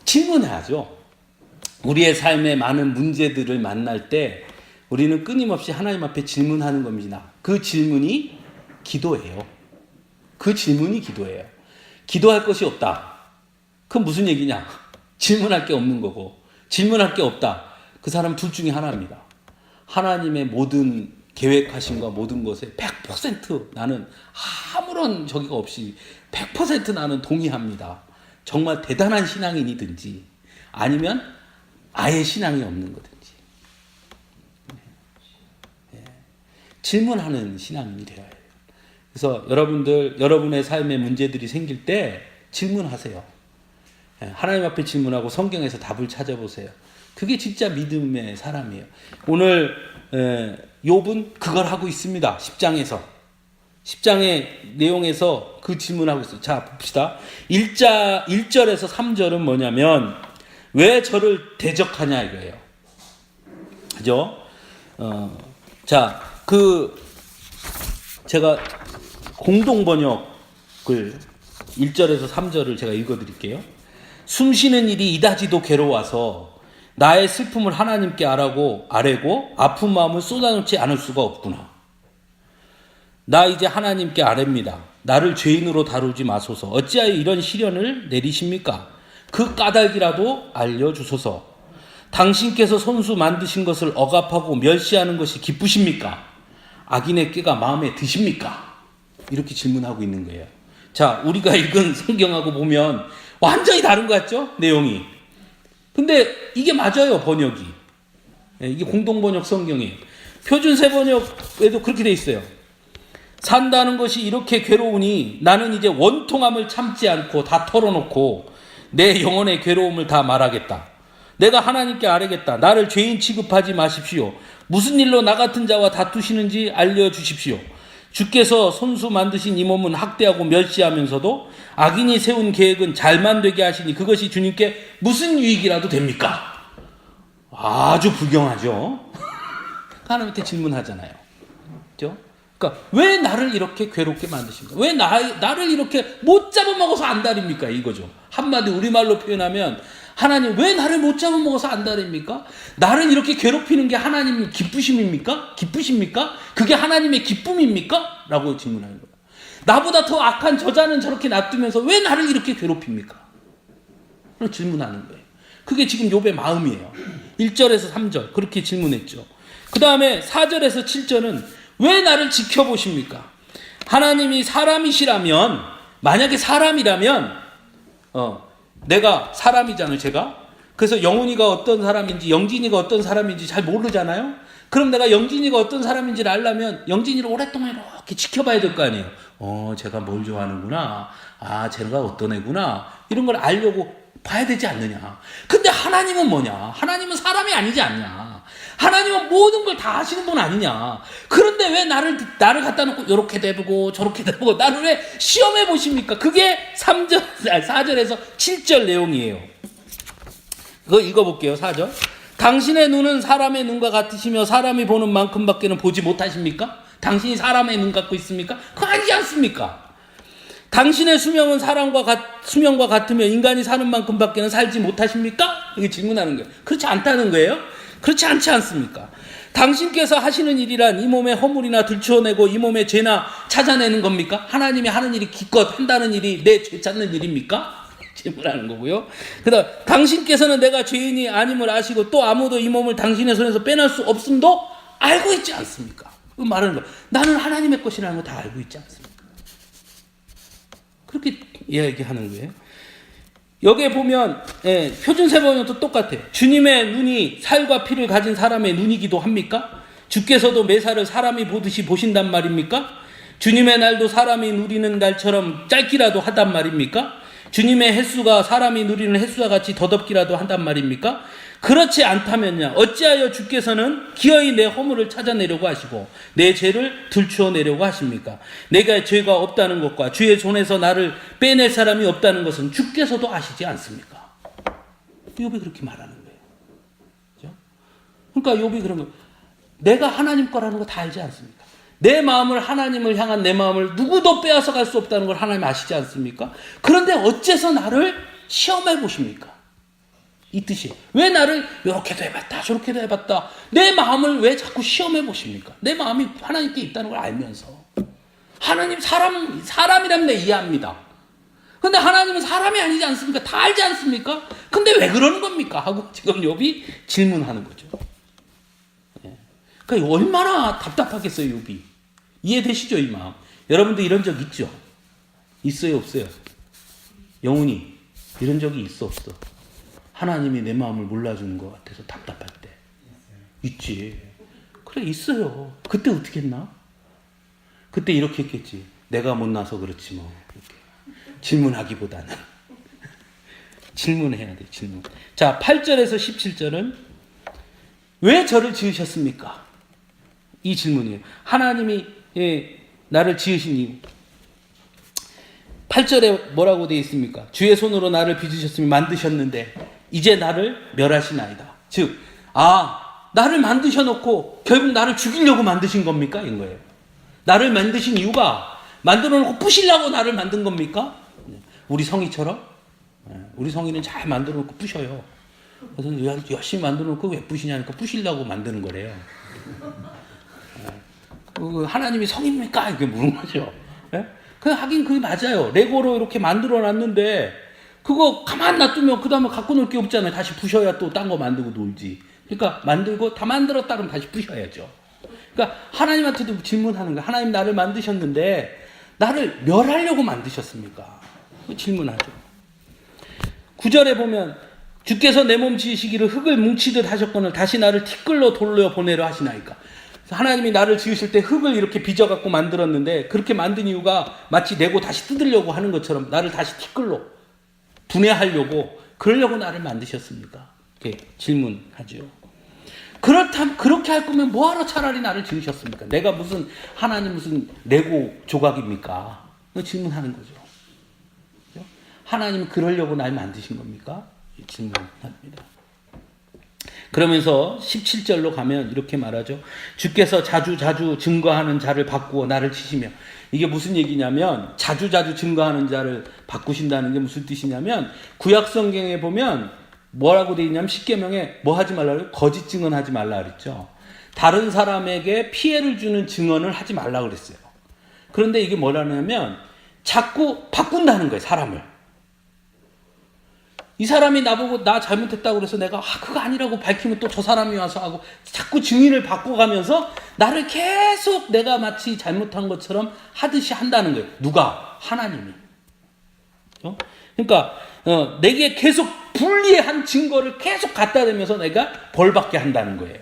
질문해야죠. 우리의 삶에 많은 문제들을 만날 때 우리는 끊임없이 하나님 앞에 질문하는 겁니다. 그 질문이 기도예요. 그 질문이 기도예요. 기도할 것이 없다. 그건 무슨 얘기냐? 질문할 게 없는 거고, 질문할 게 없다. 그 사람 둘 중에 하나입니다. 하나님의 모든 계획하신 것 모든 것에 100% 나는 아무런 저기가 없이 100% 나는 동의합니다. 정말 대단한 신앙인이든지 아니면 아예 신앙이 없는 거든지. 질문하는 신앙인이 되어야 해요. 그래서 여러분의 삶에 문제들이 생길 때 질문하세요. 하나님 앞에 질문하고 성경에서 답을 찾아보세요. 그게 진짜 믿음의 사람이에요. 오늘 욥은 그걸 하고 있습니다. 10장의 내용에서 그 질문하고 있어요. 자, 봅시다. 1절에서 3절은 뭐냐면, 왜 저를 대적하냐 이거예요. 그죠? 제가 공동번역을 1절에서 3절을 제가 읽어드릴게요. 숨쉬는 일이 이다지도 괴로워서 나의 슬픔을 하나님께 아뢰고 아픈 마음을 쏟아놓지 않을 수가 없구나. 나 이제 하나님께 아뢰입니다. 나를 죄인으로 다루지 마소서. 어찌하여 이런 시련을 내리십니까? 그 까닭이라도 알려주소서. 당신께서 손수 만드신 것을 억압하고 멸시하는 것이 기쁘십니까? 악인의 꾀가 마음에 드십니까? 이렇게 질문하고 있는 거예요. 자, 우리가 읽은 성경하고 보면 완전히 다른 것 같죠? 내용이. 근데 이게 맞아요, 번역이. 이게 공동번역 성경이에요. 표준세 번역에도 그렇게 돼 있어요. 산다는 것이 이렇게 괴로우니 나는 이제 원통함을 참지 않고 다 털어놓고 내 영혼의 괴로움을 다 말하겠다. 내가 하나님께 아뢰겠다. 나를 죄인 취급하지 마십시오. 무슨 일로 나 같은 자와 다투시는지 알려주십시오. 주께서 손수 만드신 이 몸은 학대하고 멸시하면서도 악인이 세운 계획은 잘만 되게 하시니 그것이 주님께 무슨 유익이라도 됩니까? 아주 불경하죠. 하나님한테 질문하잖아요. 그렇죠? 그러니까 왜 나를 이렇게 괴롭게 만드십니까? 왜 나를 이렇게 못 잡아먹어서 안달입니까? 이거죠. 한마디 우리말로 표현하면 하나님 왜 나를 못 잡아먹어서 안달입니까? 나를 이렇게 괴롭히는 게 하나님 기쁘심입니까? 기쁘십니까? 그게 하나님의 기쁨입니까? 라고 질문하는 거예요. 나보다 더 악한 저자는 저렇게 놔두면서 왜 나를 이렇게 괴롭힙니까? 라고 질문하는 거예요. 그게 지금 욥의 마음이에요. 1절에서 3절 그렇게 질문했죠. 그 다음에 4절에서 7절은 왜 나를 지켜보십니까? 하나님이 사람이시라면, 만약에 사람이라면 내가 사람이잖아요, 제가. 그래서 영훈이가 어떤 사람인지, 영진이가 어떤 사람인지 잘 모르잖아요. 그럼 내가 영진이가 어떤 사람인지를 알려면 영진이를 오랫동안 이렇게 지켜봐야 될 거 아니에요. 제가 뭘 좋아하는구나. 쟤가 어떤 애구나. 이런 걸 알려고 봐야 되지 않느냐. 근데 하나님은 뭐냐? 하나님은 사람이 아니지 않냐. 하나님은 모든 걸 다 아시는 분 아니냐. 그런데 왜 나를 갖다 놓고 이렇게 대보고 저렇게 대보고 나를 왜 시험해 보십니까? 그게 4절에서 7절 내용이에요. 그거 읽어볼게요. 4절. 당신의 눈은 사람의 눈과 같으시며 사람이 보는 만큼밖에는 보지 못하십니까? 당신이 사람의 눈 갖고 있습니까? 그거 아니지 않습니까? 당신의 수명은 수명과 같으며 인간이 사는 만큼밖에는 살지 못하십니까? 이게 질문하는 거예요. 그렇지 않다는 거예요? 그렇지 않지 않습니까? 당신께서 하시는 일이란 이 몸의 허물이나 들추어내고 이 몸의 죄나 찾아내는 겁니까? 하나님이 하는 일이 기껏 한다는 일이 내 죄 찾는 일입니까? 질문하는 거고요. 그다음 당신께서는 내가 죄인이 아님을 아시고 또 아무도 이 몸을 당신의 손에서 빼낼 수 없음도 알고 있지 않습니까? 그 말하는 거. 나는 하나님의 것이라는 거 다 알고 있지 않습니까? 그렇게 이야기하는 거예요. 여기에 보면 표준세번역도 똑같아요. 주님의 눈이 살과 피를 가진 사람의 눈이기도 합니까? 주께서도 매사를 사람이 보듯이 보신단 말입니까? 주님의 날도 사람이 누리는 날처럼 짧기라도 하단 말입니까? 주님의 횟수가 사람이 누리는 횟수와 같이 더덥기라도 한단 말입니까? 그렇지 않다면요, 어찌하여 주께서는 기어이 내 허물을 찾아내려고 하시고 내 죄를 들추어내려고 하십니까? 내가 죄가 없다는 것과 주의 손에서 나를 빼낼 사람이 없다는 것은 주께서도 아시지 않습니까? 욥이 그렇게 말하는 거예요. 그렇죠? 그러니까 욥이 그런 거, 내가 하나님 거라는 거 다 알지 않습니까? 내 마음을, 하나님을 향한 내 마음을 누구도 빼앗아 갈 수 없다는 걸 하나님 아시지 않습니까? 그런데 어째서 나를 시험해 보십니까? 이 뜻이에요. 왜 나를 이렇게도 해봤다 저렇게도 해봤다, 내 마음을 왜 자꾸 시험해 보십니까? 내 마음이 하나님께 있다는 걸 알면서. 하나님 사람이라면 내 이해합니다. 근데 하나님은 사람이 아니지 않습니까? 다 알지 않습니까? 근데 왜 그러는 겁니까? 하고 지금 욥이 질문하는 거죠. 그러니까 얼마나 답답하겠어요, 욥이. 이해되시죠, 이 마음? 여러분도 이런 적 있죠? 있어요, 없어요? 영훈이 이런 적이 있어, 없어? 하나님이 내 마음을 몰라주는 것 같아서 답답할 때. 있지. 그래, 있어요. 그때 어떻게 했나? 그때 이렇게 했겠지. 내가 못나서 그렇지 뭐. 이렇게. 질문하기보다는. 질문해야 돼, 질문. 자, 8절에서 17절은 왜 저를 지으셨습니까? 이 질문이에요. 하나님이 나를 지으신 이유. 8절에 뭐라고 되어 있습니까? 주의 손으로 나를 빚으셨으며 만드셨는데 이제 나를 멸하시나이다. 즉, 나를 만드셔놓고 결국 나를 죽이려고 만드신 겁니까? 이런 거예요. 나를 만드신 이유가 만들어놓고 부시려고 나를 만든 겁니까? 우리 성희처럼? 우리 성희는 잘 만들어놓고 부셔요. 그래서 열심히 만들어놓고 왜 부시냐니까 부시려고 만드는 거래요. 하나님이 성입니까? 이렇게 물은 거죠. 하긴 그게 맞아요. 레고로 이렇게 만들어 놨는데 그거 가만 놔두면 그 다음에 갖고 놀 게 없잖아요. 다시 부셔야 또 딴 거 만들고 놀지. 그러니까 만들고 다 만들었다 그러면 다시 부셔야죠. 그러니까 하나님한테도 질문하는 거예요. 하나님 나를 만드셨는데 나를 멸하려고 만드셨습니까? 질문하죠. 9절에 보면 주께서 내 몸 지으시기를 흙을 뭉치듯 하셨거늘 다시 나를 티끌로 돌려 보내려 하시나이까. 하나님이 나를 지으실 때 흙을 이렇게 빚어갖고 만들었는데 그렇게 만든 이유가 마치 내고 다시 뜯으려고 하는 것처럼 나를 다시 티끌로 분해하려고, 그러려고 나를 만드셨습니까? 이렇게 질문하죠. 그렇다면 그렇게 할 거면 뭐하러 차라리 나를 지으셨습니까? 내가 하나님 무슨 레고 조각입니까? 질문하는 거죠. 하나님은 그러려고 날 만드신 겁니까? 질문합니다. 그러면서 17절로 가면 이렇게 말하죠. 주께서 자주 증거하는 자를 바꾸어 나를 치시며. 이게 무슨 얘기냐면 자주 증거하는 자를 바꾸신다는 게 무슨 뜻이냐면 구약 성경에 보면 뭐라고 되어 있냐면 십계명에 뭐 하지 말라 그래요? 거짓 증언하지 말라 그랬죠. 다른 사람에게 피해를 주는 증언을 하지 말라 그랬어요. 그런데 이게 뭐라냐면 자꾸 바꾼다는 거예요, 사람을. 이 사람이 나보고 나 잘못했다고 그래서 내가 그거 아니라고 밝히면 또 저 사람이 와서 하고 자꾸 증인을 바꿔가면서 나를 계속 내가 마치 잘못한 것처럼 하듯이 한다는 거예요. 누가? 하나님이. 그러니까 내게 계속 불리한 증거를 계속 갖다 대면서 내가 벌받게 한다는 거예요.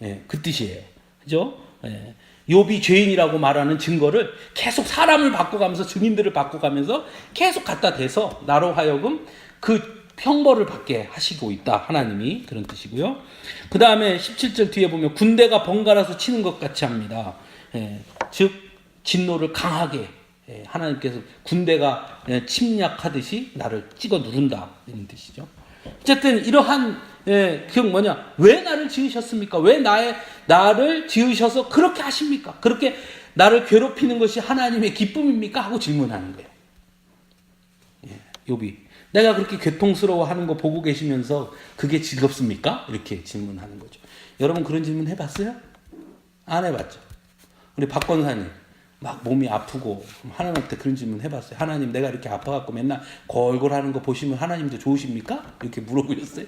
예, 그 뜻이에요. 그죠? 예. 욥이 죄인이라고 말하는 증거를 계속 사람을 바꿔가면서 증인들을 바꿔가면서 계속 갖다 대서 나로 하여금 그 형벌을 받게 하시고 있다. 하나님이 그런 뜻이고요. 그 다음에 17절 뒤에 보면 군대가 번갈아서 치는 것 같이 합니다. 예, 즉 진노를 강하게 하나님께서 군대가 침략하듯이 나를 찍어 누른다 이런 뜻이죠. 어쨌든 이러한 그 뭐냐 왜 나를 지으셨습니까? 왜 나를 지으셔서 그렇게 하십니까? 그렇게 나를 괴롭히는 것이 하나님의 기쁨입니까? 하고 질문하는 거예요. 욥이 내가 그렇게 괴통스러워하는 거 보고 계시면서 그게 즐겁습니까? 이렇게 질문하는 거죠. 여러분 그런 질문 해봤어요? 안 해봤죠. 우리 박 권사님 막 몸이 아프고 하나님한테 그런 질문 해봤어요. 하나님 내가 이렇게 아파갖고 맨날 골골하는 거 보시면 하나님도 좋으십니까? 이렇게 물어보셨어요.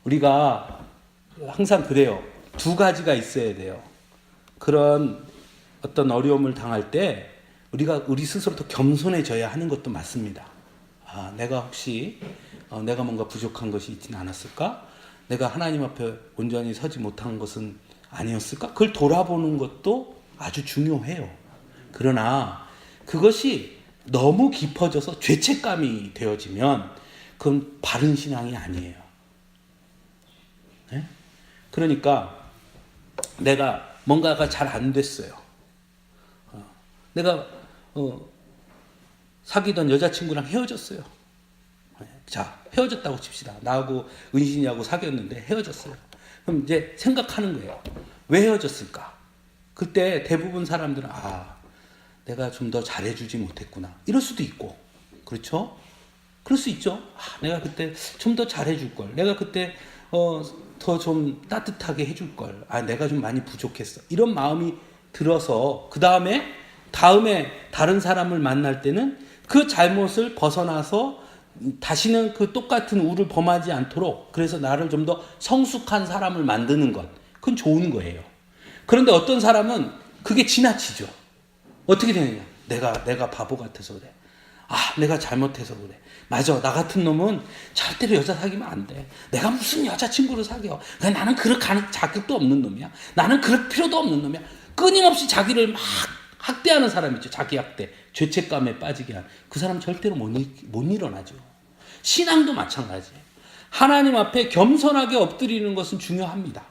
우리가 항상 그래요. 두 가지가 있어야 돼요. 그런 어떤 어려움을 당할 때 우리가 우리 스스로 더 겸손해져야 하는 것도 맞습니다. 아, 내가 혹시 내가 뭔가 부족한 것이 있지는 않았을까? 내가 하나님 앞에 온전히 서지 못한 것은 아니었을까? 그걸 돌아보는 것도 아주 중요해요. 그러나 그것이 너무 깊어져서 죄책감이 되어지면 그건 바른 신앙이 아니에요. 네? 그러니까 내가 뭔가가 잘 안 됐어요. 내가 사귀던 여자친구랑 헤어졌어요. 자, 헤어졌다고 칩시다. 나하고 은신이하고 사귀었는데 헤어졌어요. 그럼 이제 생각하는 거예요. 왜 헤어졌을까? 그때 대부분 사람들은 내가 좀 더 잘해주지 못했구나. 이럴 수도 있고, 그렇죠? 그럴 수 있죠. 내가 그때 좀 더 잘해줄 걸. 내가 그때 더 좀 따뜻하게 해줄 걸. 내가 좀 많이 부족했어. 이런 마음이 들어서 그 다음에 다른 사람을 만날 때는 그 잘못을 벗어나서 다시는 그 똑같은 우를 범하지 않도록 그래서 나를 좀 더 성숙한 사람을 만드는 것. 그건 좋은 거예요. 그런데 어떤 사람은 그게 지나치죠. 어떻게 되느냐. 내가 바보 같아서 그래. 내가 잘못해서 그래. 맞아. 나 같은 놈은 절대로 여자 사귀면 안 돼. 내가 무슨 여자친구를 사귀어. 나는 그렇게 하는 자격도 없는 놈이야. 나는 그럴 필요도 없는 놈이야. 끊임없이 자기를 막 학대하는 사람 있죠. 자기 학대. 죄책감에 빠지게 한. 그 사람 절대로 못 일어나죠. 신앙도 마찬가지예요. 하나님 앞에 겸손하게 엎드리는 것은 중요합니다.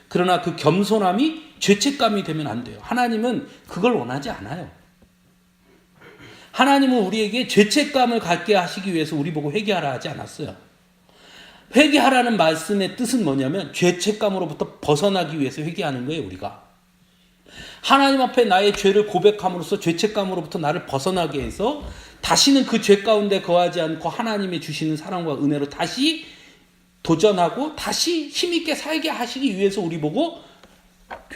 그러나 그 겸손함이 죄책감이 되면 안 돼요. 하나님은 그걸 원하지 않아요. 하나님은 우리에게 죄책감을 갖게 하시기 위해서 우리 보고 회개하라 하지 않았어요. 회개하라는 말씀의 뜻은 뭐냐면 죄책감으로부터 벗어나기 위해서 회개하는 거예요. 우리가. 하나님 앞에 나의 죄를 고백함으로써 죄책감으로부터 나를 벗어나게 해서 다시는 그 죄 가운데 거하지 않고 하나님의 주시는 사랑과 은혜로 다시 도전하고 다시 힘있게 살게 하시기 위해서 우리 보고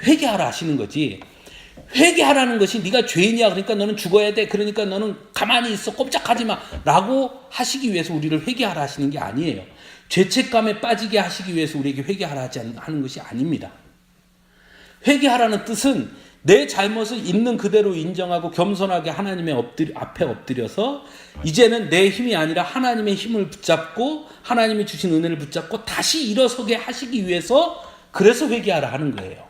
회개하라 하시는 거지. 회개하라는 것이 네가 죄인이야 그러니까 너는 죽어야 돼 그러니까 너는 가만히 있어 꼼짝하지 마 라고 하시기 위해서 우리를 회개하라 하시는 게 아니에요. 죄책감에 빠지게 하시기 위해서 우리에게 회개하라 하는 것이 아닙니다. 회개하라는 뜻은 내 잘못을 있는 그대로 인정하고 겸손하게 하나님의 앞에 엎드려서 이제는 내 힘이 아니라 하나님의 힘을 붙잡고 하나님이 주신 은혜를 붙잡고 다시 일어서게 하시기 위해서 그래서 회개하라 하는 거예요.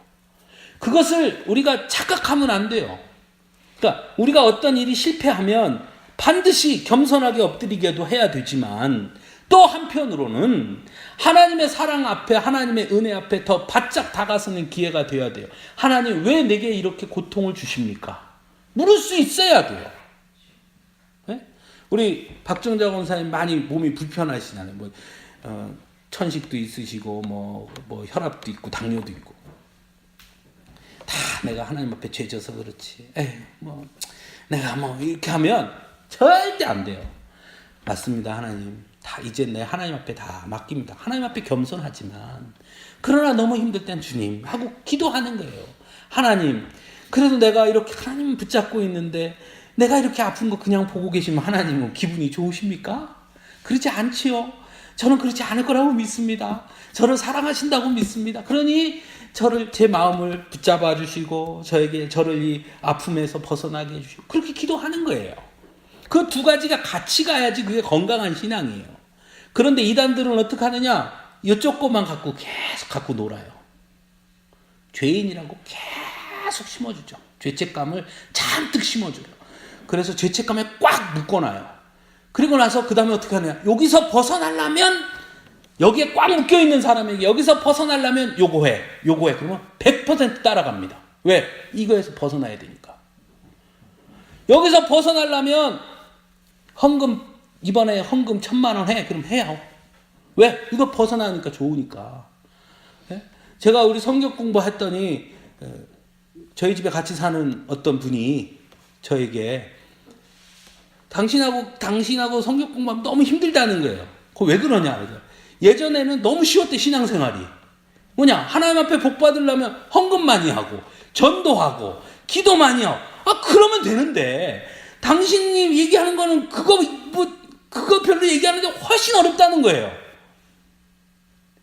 그것을 우리가 착각하면 안 돼요. 그러니까 우리가 어떤 일이 실패하면 반드시 겸손하게 엎드리게도 해야 되지만 또 한편으로는 하나님의 사랑 앞에 하나님의 은혜 앞에 더 바짝 다가서는 기회가 되어야 돼요. 하나님 왜 내게 이렇게 고통을 주십니까? 물을 수 있어야 돼요. 네? 우리 박정자 권사님 많이 몸이 불편하시잖아요. 천식도 있으시고 뭐 혈압도 있고 당뇨도 있고 다 내가 하나님 앞에 죄져서 그렇지. 내가 이렇게 하면 절대 안 돼요. 맞습니다, 하나님. 다 이제 내 하나님 앞에 다 맡깁니다. 하나님 앞에 겸손하지만 그러나 너무 힘들 땐 주님 하고 기도하는 거예요. 하나님, 그래도 내가 이렇게 하나님 붙잡고 있는데 내가 이렇게 아픈 거 그냥 보고 계시면 하나님은 기분이 좋으십니까? 그렇지 않지요. 저는 그렇지 않을 거라고 믿습니다. 저를 사랑하신다고 믿습니다. 그러니 제 마음을 붙잡아 주시고 저를 이 아픔에서 벗어나게 해주시고 그렇게 기도하는 거예요. 그 두 가지가 같이 가야지 그게 건강한 신앙이에요. 그런데 이단들은 어떻게 하느냐? 이쪽 것만 갖고 계속 갖고 놀아요. 죄인이라고 계속 심어주죠. 죄책감을 잔뜩 심어줘요. 그래서 죄책감에 꽉 묶어놔요. 그리고 나서 그 다음에 어떻게 하느냐? 여기서 벗어나려면, 여기에 꽉 묶여있는 사람에게 여기서 벗어나려면 요거 해. 그러면 100% 따라갑니다. 왜? 이거에서 벗어나야 되니까. 여기서 벗어나려면 이번에 헌금 1,000만 원 해. 그럼 해요. 왜? 이거 벗어나니까 좋으니까. 제가 우리 성경 공부했더니 저희 집에 같이 사는 어떤 분이 저에게 당신하고 성경 공부하면 너무 힘들다는 거예요. 그거 왜 그러냐? 그래서 예전에는 너무 쉬웠대, 신앙생활이. 뭐냐? 하나님 앞에 복 받으려면 헌금 많이 하고 전도하고 기도 많이 하고 그러면 되는데 당신이 얘기하는 거는 그거 별로 얘기하는데 훨씬 어렵다는 거예요.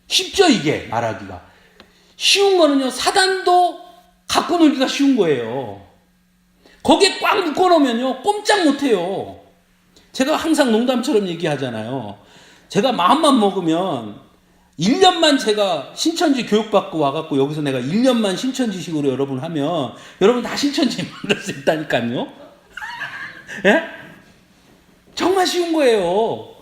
쉽죠, 이게 말하기가. 쉬운 거는요, 사단도 갖고 놀기가 쉬운 거예요. 거기에 꽉 묶어놓으면요, 꼼짝 못해요. 제가 항상 농담처럼 얘기하잖아요. 제가 마음만 먹으면 1년만 제가 신천지 교육받고 와갖고 여기서 내가 1년만 신천지식으로 여러분 하면 여러분 다 신천지 만들 수 있다니까요. 예? 정말 쉬운 거예요.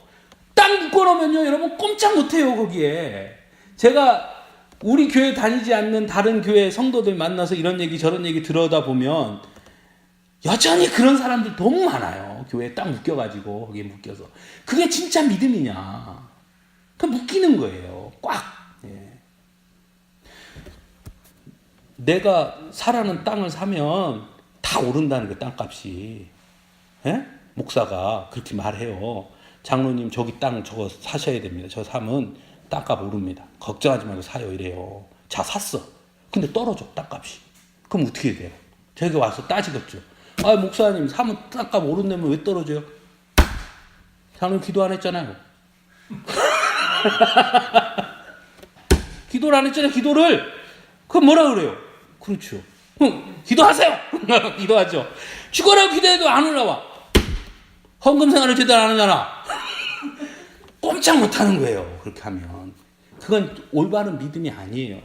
딱 묶어놓으면요, 여러분 꼼짝 못해요, 거기에. 제가 우리 교회 다니지 않는 다른 교회 성도들 만나서 이런 얘기 저런 얘기 들어다 보면 여전히 그런 사람들 너무 많아요. 교회에 딱 묶여가지고 거기에 묶여서. 그게 진짜 믿음이냐. 그 묶이는 거예요. 꽉. 예. 내가 사라는 땅을 사면 다 오른다는 거, 땅값이. 예? 목사가 그렇게 말해요. 장로님 저기 땅 저거 사셔야 됩니다. 저 사면 땅값 오릅니다. 걱정하지 말고 사요 이래요. 자, 샀어. 근데 떨어져, 땅값이. 그럼 어떻게 돼요? 저기 와서 따지겠죠. 목사님 사면 땅값 오른다면 왜 떨어져요? 장로님 기도 안 했잖아요. 기도를 안 했잖아요, 기도를. 그럼 뭐라 그래요? 그렇죠. 기도하세요. 기도하죠. 죽어라고 기도해도 안 올라와. 헌금 생활을 제대로 안 하잖아. 꼼짝 못 하는 거예요, 그렇게 하면. 그건 올바른 믿음이 아니에요.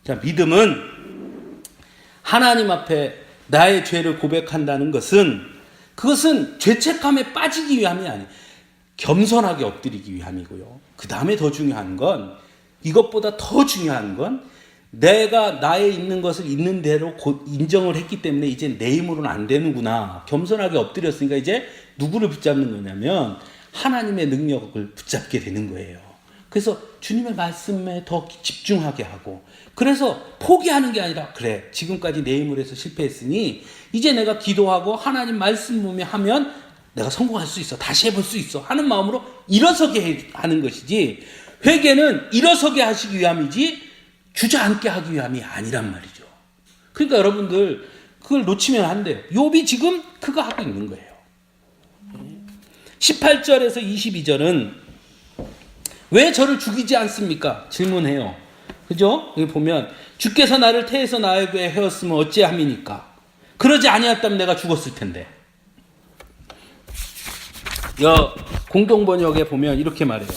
자, 믿음은 하나님 앞에 나의 죄를 고백한다는 것은, 그것은 죄책감에 빠지기 위함이 아니에요. 겸손하게 엎드리기 위함이고요. 그 다음에 더 중요한 건, 이것보다 더 중요한 건, 내가 나에 있는 것을 있는 대로 곧 인정을 했기 때문에 이제 내 힘으로는 안 되는구나. 겸손하게 엎드렸으니까 이제 누구를 붙잡는 거냐면 하나님의 능력을 붙잡게 되는 거예요. 그래서 주님의 말씀에 더 집중하게 하고, 그래서 포기하는 게 아니라, 그래 지금까지 내 힘으로 해서 실패했으니 이제 내가 기도하고 하나님 말씀 보며 하면 내가 성공할 수 있어, 다시 해볼 수 있어 하는 마음으로 일어서게 하는 것이지, 회개는 일어서게 하시기 위함이지 주저앉게 하기 위함이 아니란 말이죠. 그러니까 여러분들 그걸 놓치면 안 돼요. 욥이 지금 그거 하고 있는 거예요. 18절에서 22절은 왜 저를 죽이지 않습니까? 질문해요. 그죠? 여기 보면 주께서 나를 태에서 나에게 헤었으면 어찌함이니까. 그러지 아니었다면 내가 죽었을 텐데. 공동번역에 보면 이렇게 말해요.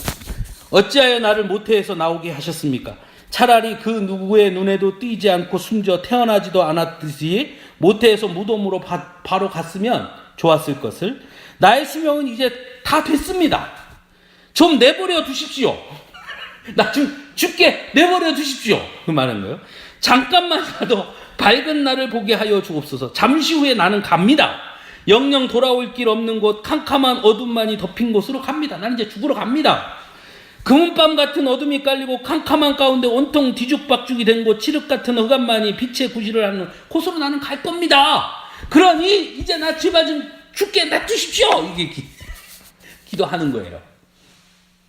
어찌하여 나를 모태에서 나오게 하셨습니까? 차라리 그 누구의 눈에도 띄지 않고 숨져 태어나지도 않았듯이 모태에서 무덤으로 바로 갔으면 좋았을 것을. 나의 수명은 이제 다 됐습니다. 좀 내버려 두십시오. 나 좀 죽게 내버려 두십시오. 그 말인 거예요. 잠깐만이라도 밝은 날을 보게 하여 주옵소서. 잠시 후에 나는 갑니다. 영영 돌아올 길 없는 곳, 캄캄한 어둠만이 덮인 곳으로 갑니다. 나는 이제 죽으러 갑니다. 금은밤 같은 어둠이 깔리고 캄캄한 가운데 온통 뒤죽박죽이 된 곳, 칠흑 같은 흑암만이 빛의 구실을 하는 곳으로 나는 갈 겁니다. 그러니 이제 나 제발 좀 죽게 놔두십시오. 이게 기도하는 거예요.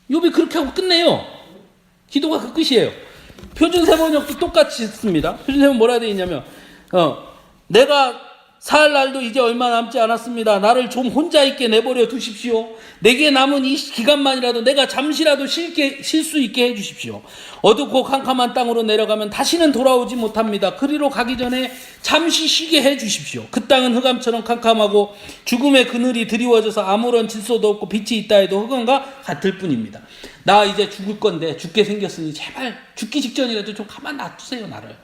욥이 그렇게 하고 끝내요. 기도가 그 끝이에요. 표준세번역도 똑같이 했습니다. 표준세번 뭐라 되어 있냐면 내가 살 날도 이제 얼마 남지 않았습니다. 나를 좀 혼자 있게 내버려 두십시오. 내게 남은 이 기간만이라도 내가 잠시라도 쉴 수 있게 해주십시오. 어둡고 캄캄한 땅으로 내려가면 다시는 돌아오지 못합니다. 그리로 가기 전에 잠시 쉬게 해주십시오. 그 땅은 흑암처럼 캄캄하고 죽음의 그늘이 드리워져서 아무런 질서도 없고 빛이 있다 해도 흑암과 같을 뿐입니다. 나 이제 죽을 건데 죽게 생겼으니 제발 죽기 직전이라도 좀 가만 놔두세요. 나를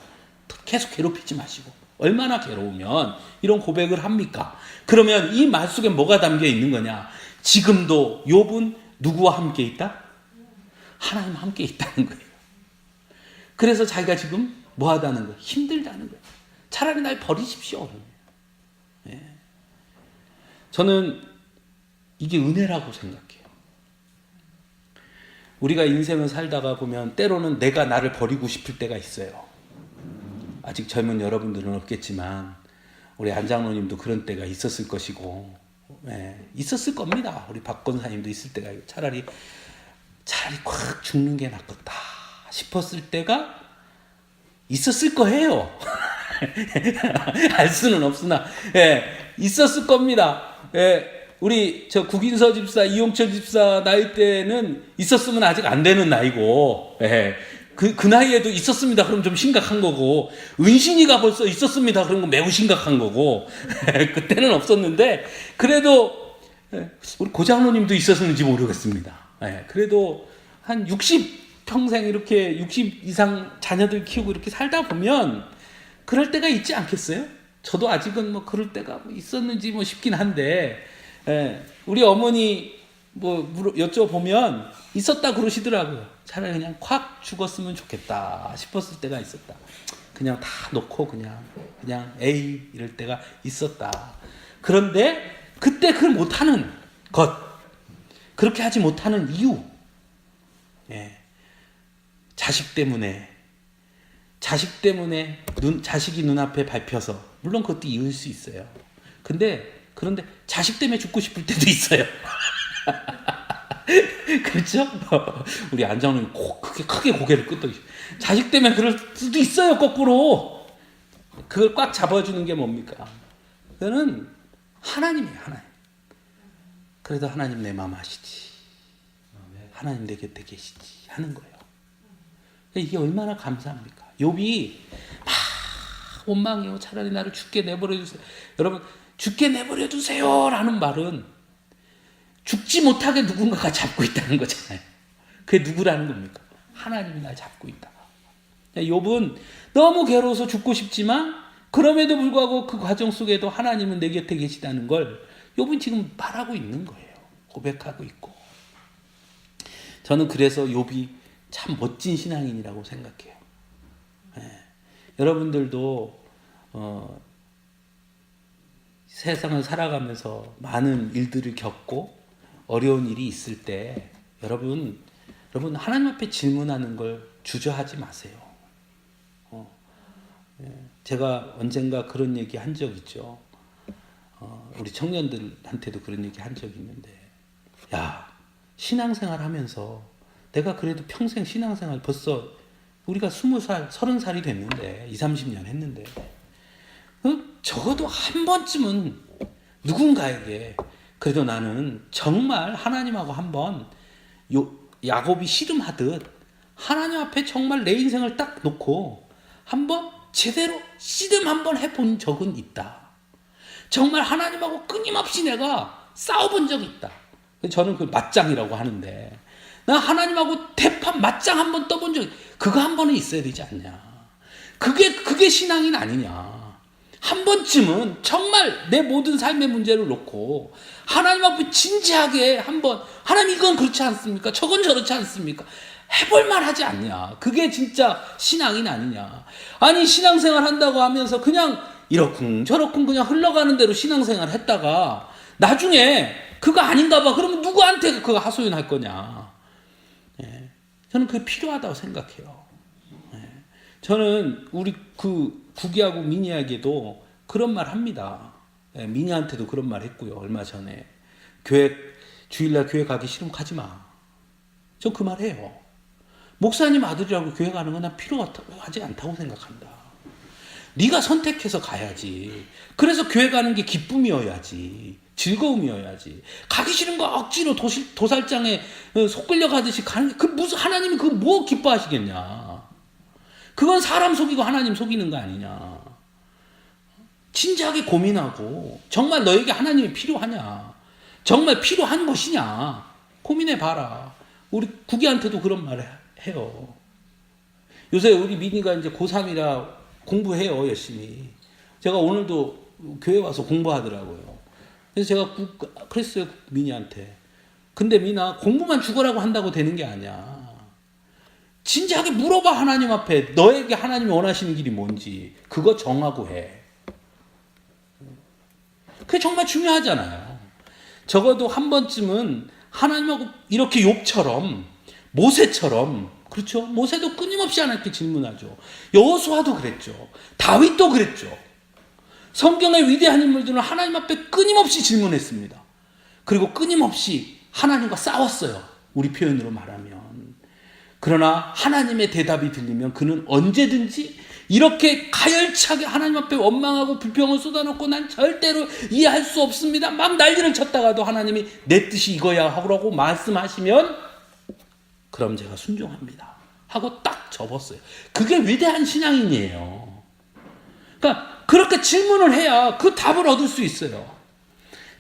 계속 괴롭히지 마시고. 얼마나 괴로우면 이런 고백을 합니까? 그러면 이 말 속에 뭐가 담겨 있는 거냐? 지금도 욥은 누구와 함께 있다? 하나님과 함께 있다는 거예요. 그래서 자기가 지금 뭐하다는 거예요? 힘들다는 거예요. 차라리 날 버리십시오. 예. 저는 이게 은혜라고 생각해요. 우리가 인생을 살다가 보면 때로는 내가 나를 버리고 싶을 때가 있어요. 아직 젊은 여러분들은 없겠지만 우리 안장로님도 그런 때가 있었을 것이고, 있었을 겁니다. 우리 박 권사님도 있을 때가 차라리 콱 죽는 게 낫겠다 싶었을 때가 있었을 거예요. 알 수는 없으나 있었을 겁니다. 우리 저 국인서 집사, 이용철 집사 나이 때는 있었으면 아직 안 되는 나이고, 그 나이에도 있었습니다. 그럼 좀 심각한 거고, 은신이가 벌써 있었습니다. 그런 건 매우 심각한 거고, 그때는 없었는데, 그래도, 우리 고장로님도 있었는지 모르겠습니다. 그래도 한 60 평생 이렇게 60 이상 자녀들 키우고 이렇게 살다 보면, 그럴 때가 있지 않겠어요? 저도 아직은 뭐 그럴 때가 있었는지 뭐 싶긴 한데, 우리 어머니 여쭤보면 있었다 그러시더라고요. 차라리 그냥 콱 죽었으면 좋겠다 싶었을 때가 있었다. 그냥 다 놓고 그냥 에이 이럴 때가 있었다. 그런데 그때 그걸 못하는 것, 그렇게 하지 못하는 이유, 자식 때문에 자식이 눈앞에 밟혀서, 물론 그것도 이을 수 있어요. 그런데 자식 때문에 죽고 싶을 때도 있어요. 그렇죠? 우리 안장로님 크게 고개를 끄덕이죠. 자식 때문에 그럴 수도 있어요. 거꾸로 그걸 꽉 잡아주는 게 뭡니까? 그거는 하나님이에요. 하나님. 그래도 하나님 내 마음 아시지, 하나님 내 곁에 계시지 하는 거예요. 이게 얼마나 감사합니까? 욥이 막 원망해요. 차라리 나를 죽게 내버려 주세요. 여러분, 죽게 내버려 두세요 라는 말은 죽지 못하게 누군가가 잡고 있다는 거잖아요. 그게 누구라는 겁니까? 하나님이 날 잡고 있다. 욥은 너무 괴로워서 죽고 싶지만 그럼에도 불구하고 그 과정 속에도 하나님은 내 곁에 계시다는 걸 욥은 지금 말하고 있는 거예요. 고백하고 있고. 저는 그래서 욥이 참 멋진 신앙인이라고 생각해요. 여러분들도 세상을 살아가면서 많은 일들을 겪고 어려운 일이 있을 때 여러분 하나님 앞에 질문하는 걸 주저하지 마세요. 제가 언젠가 그런 얘기 한 적 있죠. 우리 청년들한테도 그런 얘기 한 적이 있는데, 야, 신앙생활 하면서 내가 그래도 평생 신앙생활 벌써 우리가 20살, 30살이 됐는데 20, 30년 했는데 적어도 한 번쯤은 누군가에게 그래도 나는 정말 하나님하고 한번 야곱이 씨름하듯 하나님 앞에 정말 내 인생을 딱 놓고 한번 제대로 씨름 한번 해본 적은 있다. 정말 하나님하고 끊임없이 내가 싸워본 적이 있다. 저는 그 맞짱이라고 하는데, 나 하나님하고 대판 맞짱 한번 떠본 적이, 그거 한 번은 있어야 되지 않냐. 그게 신앙인 아니냐. 한 번쯤은 정말 내 모든 삶의 문제를 놓고 하나님 앞에 진지하게 한번, 하나님 이건 그렇지 않습니까? 저건 저렇지 않습니까? 해볼만 하지 않냐. 그게 진짜 신앙인 아니냐. 아니, 신앙생활 한다고 하면서 그냥 이러쿵 저러쿵 그냥 흘러가는 대로 신앙생활 했다가 나중에 그거 아닌가 봐. 그러면 누구한테 그거 하소연할 거냐. 저는 그게 필요하다고 생각해요. 저는 우리 그 구기하고 미니에게도 그런 말 합니다. 미니한테도 그런 말 했고요. 얼마 전에 주일날 교회 가기 싫으면 가지 마. 저 그 말 해요. 목사님 아들이라고 교회 가는 건 난 필요하지 않다고 생각한다. 네가 선택해서 가야지. 그래서 교회 가는 게 기쁨이어야지. 즐거움이어야지. 가기 싫은 거 억지로 도살장에 속 끌려가듯이 가는 게, 그 무슨, 하나님이 그 뭐 기뻐하시겠냐. 그건 사람 속이고 하나님 속이는 거 아니냐. 진지하게 고민하고, 정말 너에게 하나님이 필요하냐. 정말 필요한 것이냐. 고민해 봐라. 우리 구기한테도 그런 말을 해요. 요새 우리 민이가 이제 고3이라 공부해요, 열심히. 제가 오늘도 교회 와서 공부하더라고요. 그래서 제가 그랬어요, 민이한테. 근데 민아, 공부만 죽으라고 한다고 되는 게 아니야. 진지하게 물어봐, 하나님 앞에. 너에게 하나님이 원하시는 길이 뭔지. 그거 정하고 해. 그게 정말 중요하잖아요. 적어도 한 번쯤은 하나님하고 이렇게 욥처럼, 모세처럼, 그렇죠? 모세도 끊임없이 하나님께 질문하죠. 여호수아도 그랬죠. 다윗도 그랬죠. 성경의 위대한 인물들은 하나님 앞에 끊임없이 질문했습니다. 그리고 끊임없이 하나님과 싸웠어요. 우리 표현으로 말하면. 그러나 하나님의 대답이 들리면 그는 언제든지 이렇게 가열차게 하나님 앞에 원망하고 불평을 쏟아놓고 난 절대로 이해할 수 없습니다. 막 난리를 쳤다가도 하나님이 내 뜻이 이거야 하고 말씀하시면 그럼 제가 순종합니다 하고 딱 접었어요. 그게 위대한 신앙인이에요. 그러니까 그렇게 질문을 해야 그 답을 얻을 수 있어요.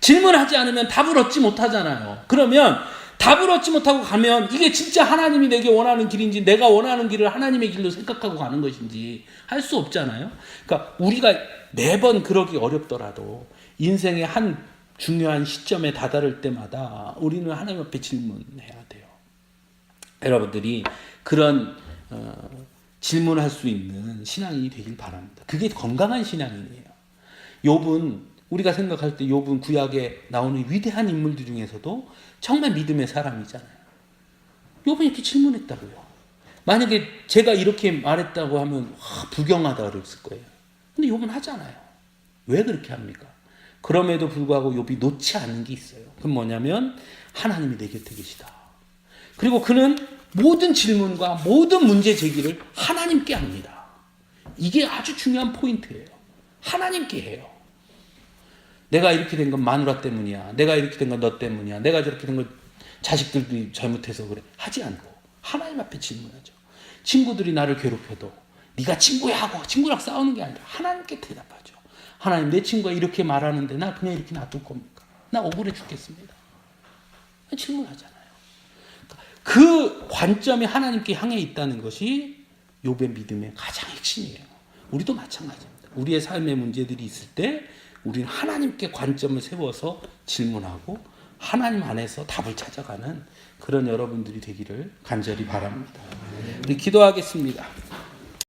질문하지 않으면 답을 얻지 못하잖아요. 그러면 답을 얻지 못하고 가면 이게 진짜 하나님이 내게 원하는 길인지 내가 원하는 길을 하나님의 길로 생각하고 가는 것인지 할 수 없잖아요. 그러니까 우리가 매번 그러기 어렵더라도 인생의 한 중요한 시점에 다다를 때마다 우리는 하나님 앞에 질문해야 돼요. 여러분들이 그런 질문할 수 있는 신앙인이 되길 바랍니다. 그게 건강한 신앙인이에요. 욥은 우리가 생각할 때 욥은 구약에 나오는 위대한 인물들 중에서도 정말 믿음의 사람이잖아요. 욥은 이렇게 질문했다고요. 만약에 제가 이렇게 말했다고 하면 불경하다 그랬을 거예요. 근데 욥은 하잖아요. 왜 그렇게 합니까? 그럼에도 불구하고 욥이 놓지 않는 게 있어요. 그건 뭐냐면 하나님이 내 곁에 계시다. 그리고 그는 모든 질문과 모든 문제 제기를 하나님께 합니다. 이게 아주 중요한 포인트예요. 하나님께 해요. 내가 이렇게 된 건 마누라 때문이야. 내가 이렇게 된 건 너 때문이야. 내가 저렇게 된 건 자식들이 잘못해서 그래. 하지 않고 하나님 앞에 질문하죠. 친구들이 나를 괴롭혀도 네가 친구야 하고 친구랑 싸우는 게 아니라 하나님께 대답하죠. 하나님, 내 친구가 이렇게 말하는데 나 그냥 이렇게 놔둘 겁니까? 나 억울해 죽겠습니다. 질문하잖아요. 그 관점이 하나님께 향해 있다는 것이 욥의 믿음의 가장 핵심이에요. 우리도 마찬가지입니다. 우리의 삶의 문제들이 있을 때 우리는 하나님께 관점을 세워서 질문하고 하나님 안에서 답을 찾아가는 그런 여러분들이 되기를 간절히 바랍니다. 우리 기도하겠습니다.